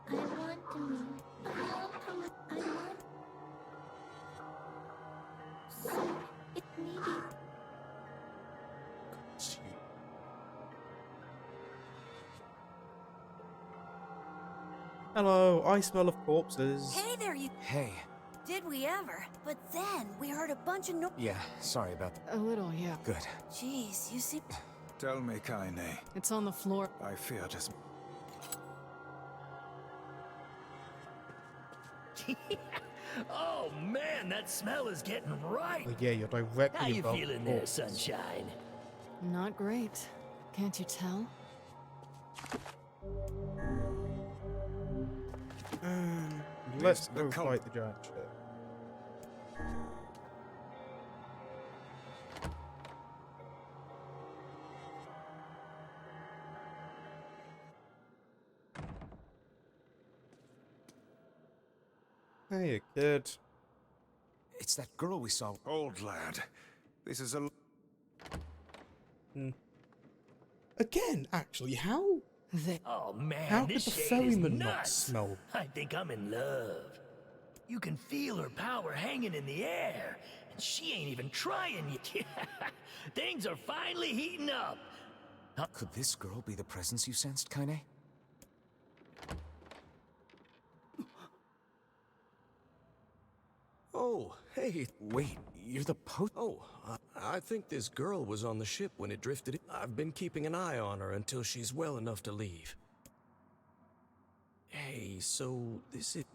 I want to move. I want to move. I want. So, it's needy. Hello, I smell of corpses. Hey there, you. Hey. Did we ever? But then we heard a bunch of Yeah, sorry about that. A little, yeah. Good. Jeez, you see. Tell me, Kaine. It's on the floor. I feared as... Oh man, that smell is getting right. Oh, yeah, you're directly How you above feeling the there, corpse. sunshine? Not great. Can't you tell? Let's go fight the giant ship. Hey, kid. It's that girl we saw. Old lad. This is a... Again, actually, how? Oh man, How could this the shade is ferryman not nuts. smell? I think I'm in love. You can feel her power hanging in the air, and she ain't even trying yet. Things are finally heating up. Could this girl be the presence you sensed, Kaine? Oh, hey. Wait, you're the Oh, I think this girl was on the ship when it drifted in. I've been keeping an eye on her until she's well enough to leave. Hey, so this is...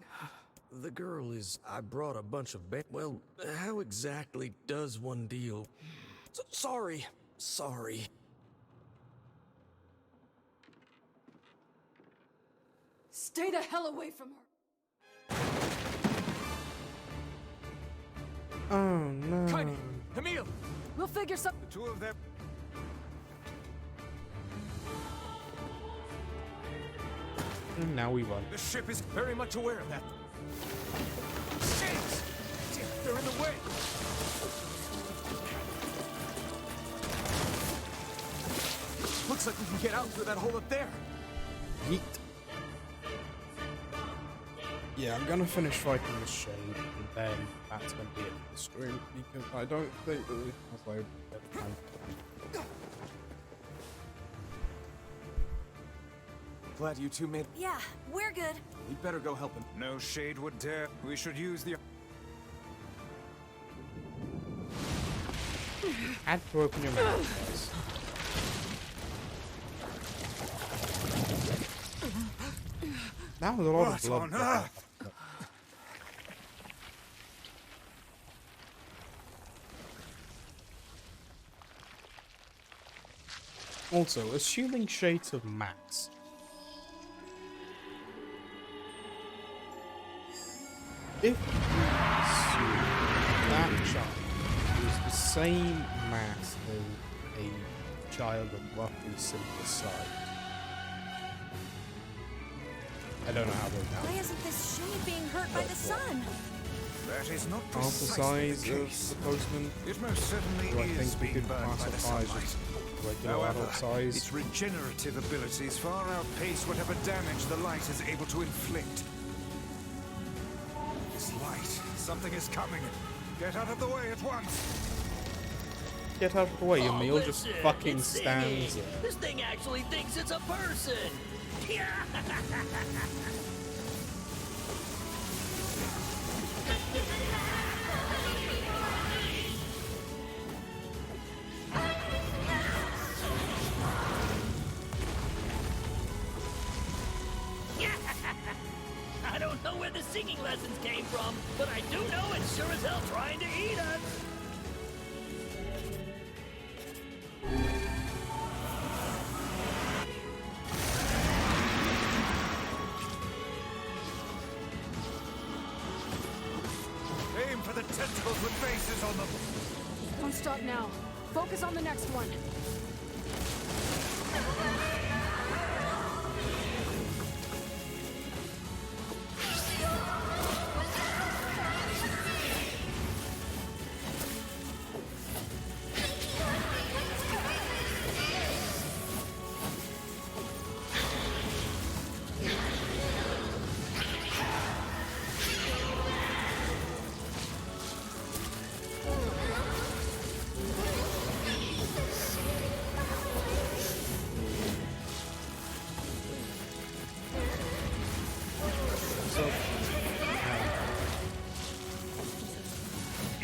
The girl is... I brought a bunch of... Well, how exactly does one deal... Sorry. Stay the hell away from her. Oh no. Kaine! Emil! We'll figure something. The two of them... And now we run. The ship is very much aware of that. Shit! They're in the way! Looks like we can get out through that hole up there. Yeet. Yeah, I'm gonna finish fighting this shade, and then that's gonna be it for the stream, because I don't think that we have like time. Glad you two made... Yeah, we're good. We'd better go help him. No shade would dare. We should use the... Had to open your mouth, guys. That was a lot of blood. on earth? Also, assuming shades of maths. If you assume that child is the same mass as a child of roughly similar size, I don't know how to Why count. isn't this shade being hurt by the sun? That is not Half the precisely size the of case. the postman. It most certainly Do I is think we being could burned by the classify as sunlight. regular However, adult size? its regenerative abilities far outpace whatever damage the light is able to inflict. This light, something is coming. Get out of the way at once. Get out of the way, Emil listen, just fucking it's stands singing. there. This thing actually thinks it's a person. I don't know where the singing lessons came from, but I do know it's sure as hell trying to eat us. Aim for the tentacles with faces on them. Don't stop now. Focus on the next one.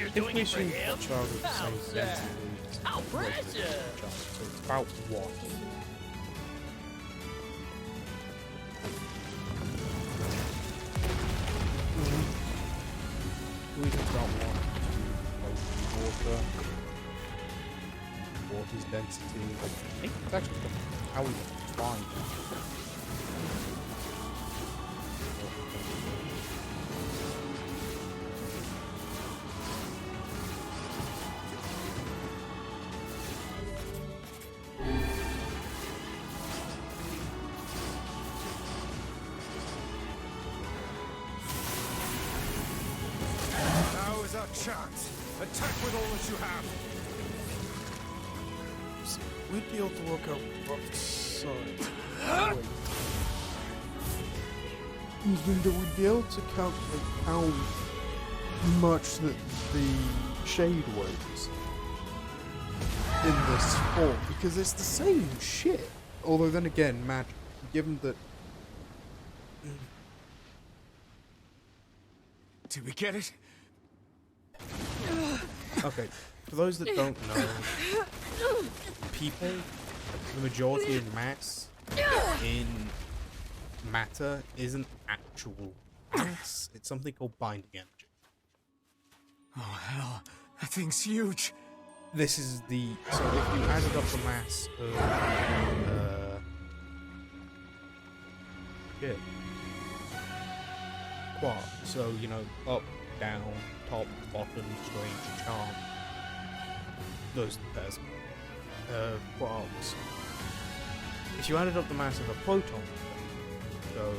you're If doing we it for should him? child with the same How's that? sensitivity How as regular precious! child, so it's about what? We just got one. Water. Water's density. I think it's actually how we find it. Now is our chance. Attack with all that you have. We'd be able to work out what side. We'd be able to calculate how much that the shade weighs in this form, because it's the same shit. Although then again, magic, given that... Did we get it? Okay, for those that don't know, people, the majority of mass in matter isn't actual mass. It's something called binding energy. Oh hell, that thing's huge. This is the... So if you added up the mass of... shit. Quark. So, you know, up, down, top, bottom, strange, charm. Those pairs of quarks. If you added up the mass of a proton, so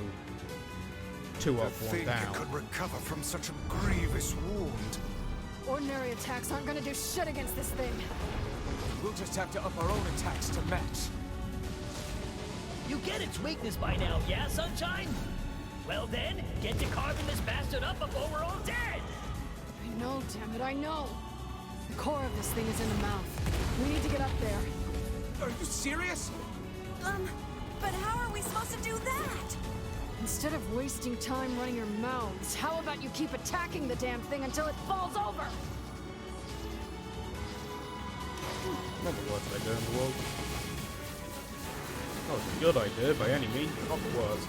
2 up, 1 Think down. you could recover from such a grievous wound. Ordinary attacks aren't gonna do shit against this thing. We'll just have to up our own attacks to match. You get its weakness by now, yeah, Sunshine? Well then, get to carving this bastard up before we're all dead! I know, damn it, I know. The core of this thing is in the mouth. We need to get up there. Are you serious? But how are we supposed to do that? Instead of wasting time running your mouths, how about you keep attacking the damn thing until it falls over? Not the worst idea in the world. Not a good idea by any means, but not the worst.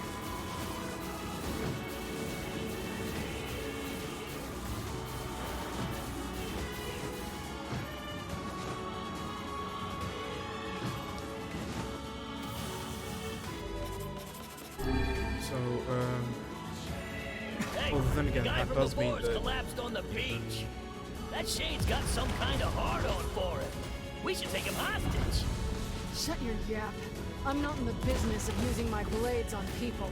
Hey, well, then again, the guy that from does mean before's that... collapsed on the beach. That shade's got some kind of hard-on for him. We should take him hostage. Shut your yap. I'm not in the business of using my blades on people.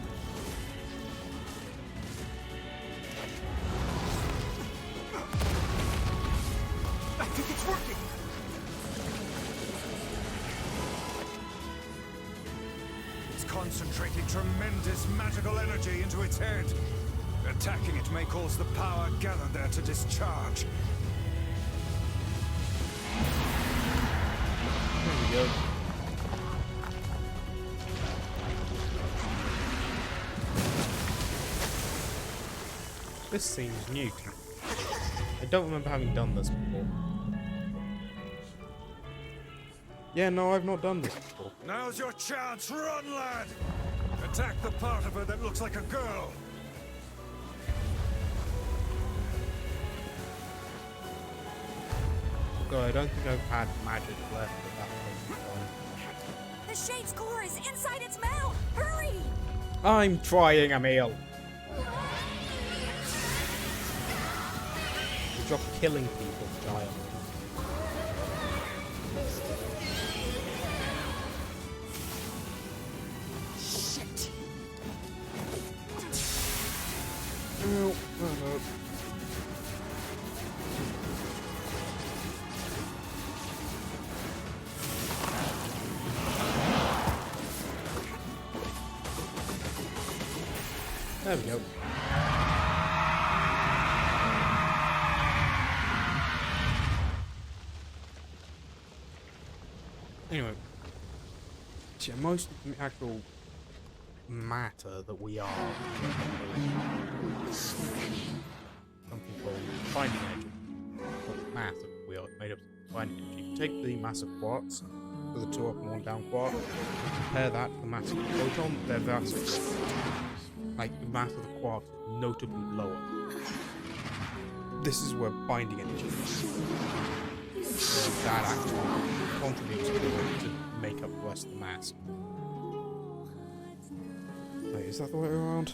I think it's working. It's concentrating tremendous magical energy into its head. Attacking it may cause the power gathered there to discharge. There we go. This seems new to me. I don't remember having done this before. Yeah, no, I've not done this before. Now's your chance, run, lad! Attack the part of her that looks like a girl. So I don't think I've had magic left at that point in time. The shade's core is inside its mouth! Hurry! I'm trying, Emil! Good job killing people, child. Shit. No, no. There we go. Anyway, yeah, most of the actual matter that we are something called binding energy. mass of the wheel. It's made up of binding energy. If you take the mass of quarks, so the 2 up and 1 down quark, compare that to the mass of the proton, they're vastly like the mass of the quark is notably lower. This is where binding energy is. So that actually contributes to make up the rest of the mass. Wait, is that the way around?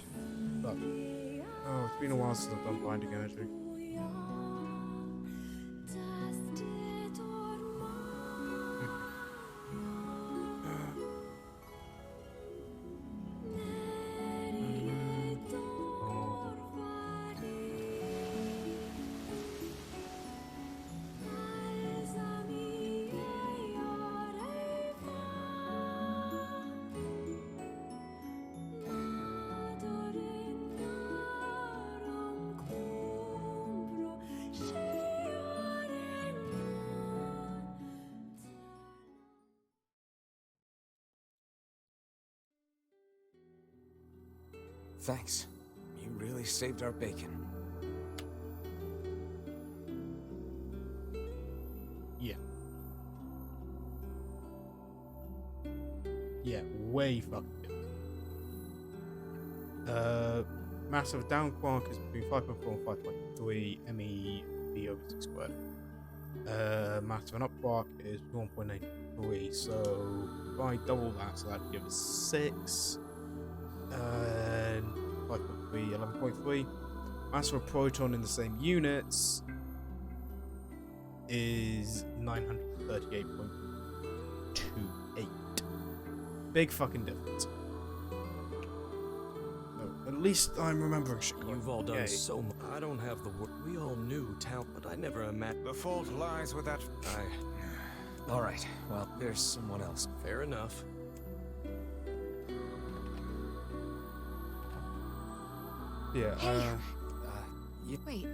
But, oh, it's been a while since I've done binding energy. Thanks. You really saved our bacon. Yeah. Yeah, way fucking different. Mass of a down quark is between 5.4 and 5.3 MeV over 6 squared. Mass of an up quark is 1.83, so if I double that, so that'd give us 6. And 5.3, 11.3. Mass of a proton in the same units is 938.28. Big fucking difference. Oh, at least I'm remembering shit. You've all done so much. I don't have the word. We all knew talent, but I never imagined. The fault lies with that. Alright, well, there's someone else. Fair enough. Yeah, Wait,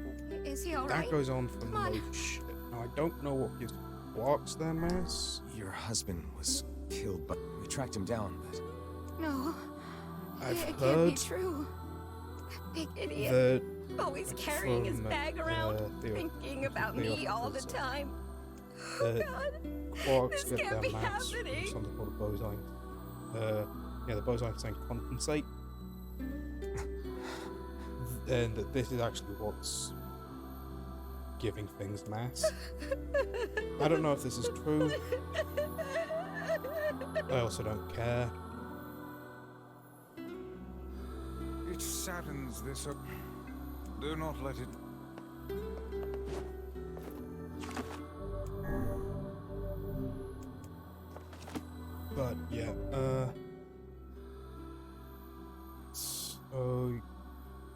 is he alright? that goes on for no shit. Now, I don't know what gives quarks their mass. Your husband was killed, but we tracked him down, but... No. I've it heard can't be true. That big idiot. that Always carrying his bag around, thinking about me all the time. Oh God. Quarks This get can't their be mass from happening. something called a boson. Yeah, the bosons don't compensate. And that this is actually what's giving things mass. I don't know if this is true. I also don't care. It saddens this up. Do not let it... But yeah, so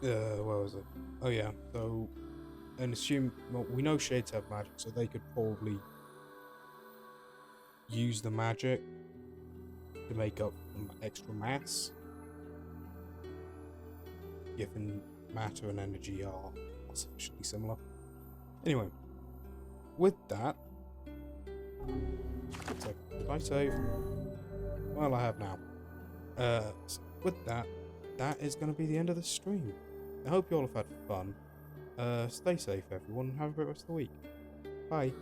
where was it? Oh yeah, so and assume, well, we know shades have magic, so they could probably use the magic to make up extra mass, given matter and energy are sufficiently similar. Anyway, with that, it's like, did I save? Well, I have now. So with that, that is going to be the end of the stream. I hope you all have had fun. Stay safe, everyone, and have a great rest of the week. Bye.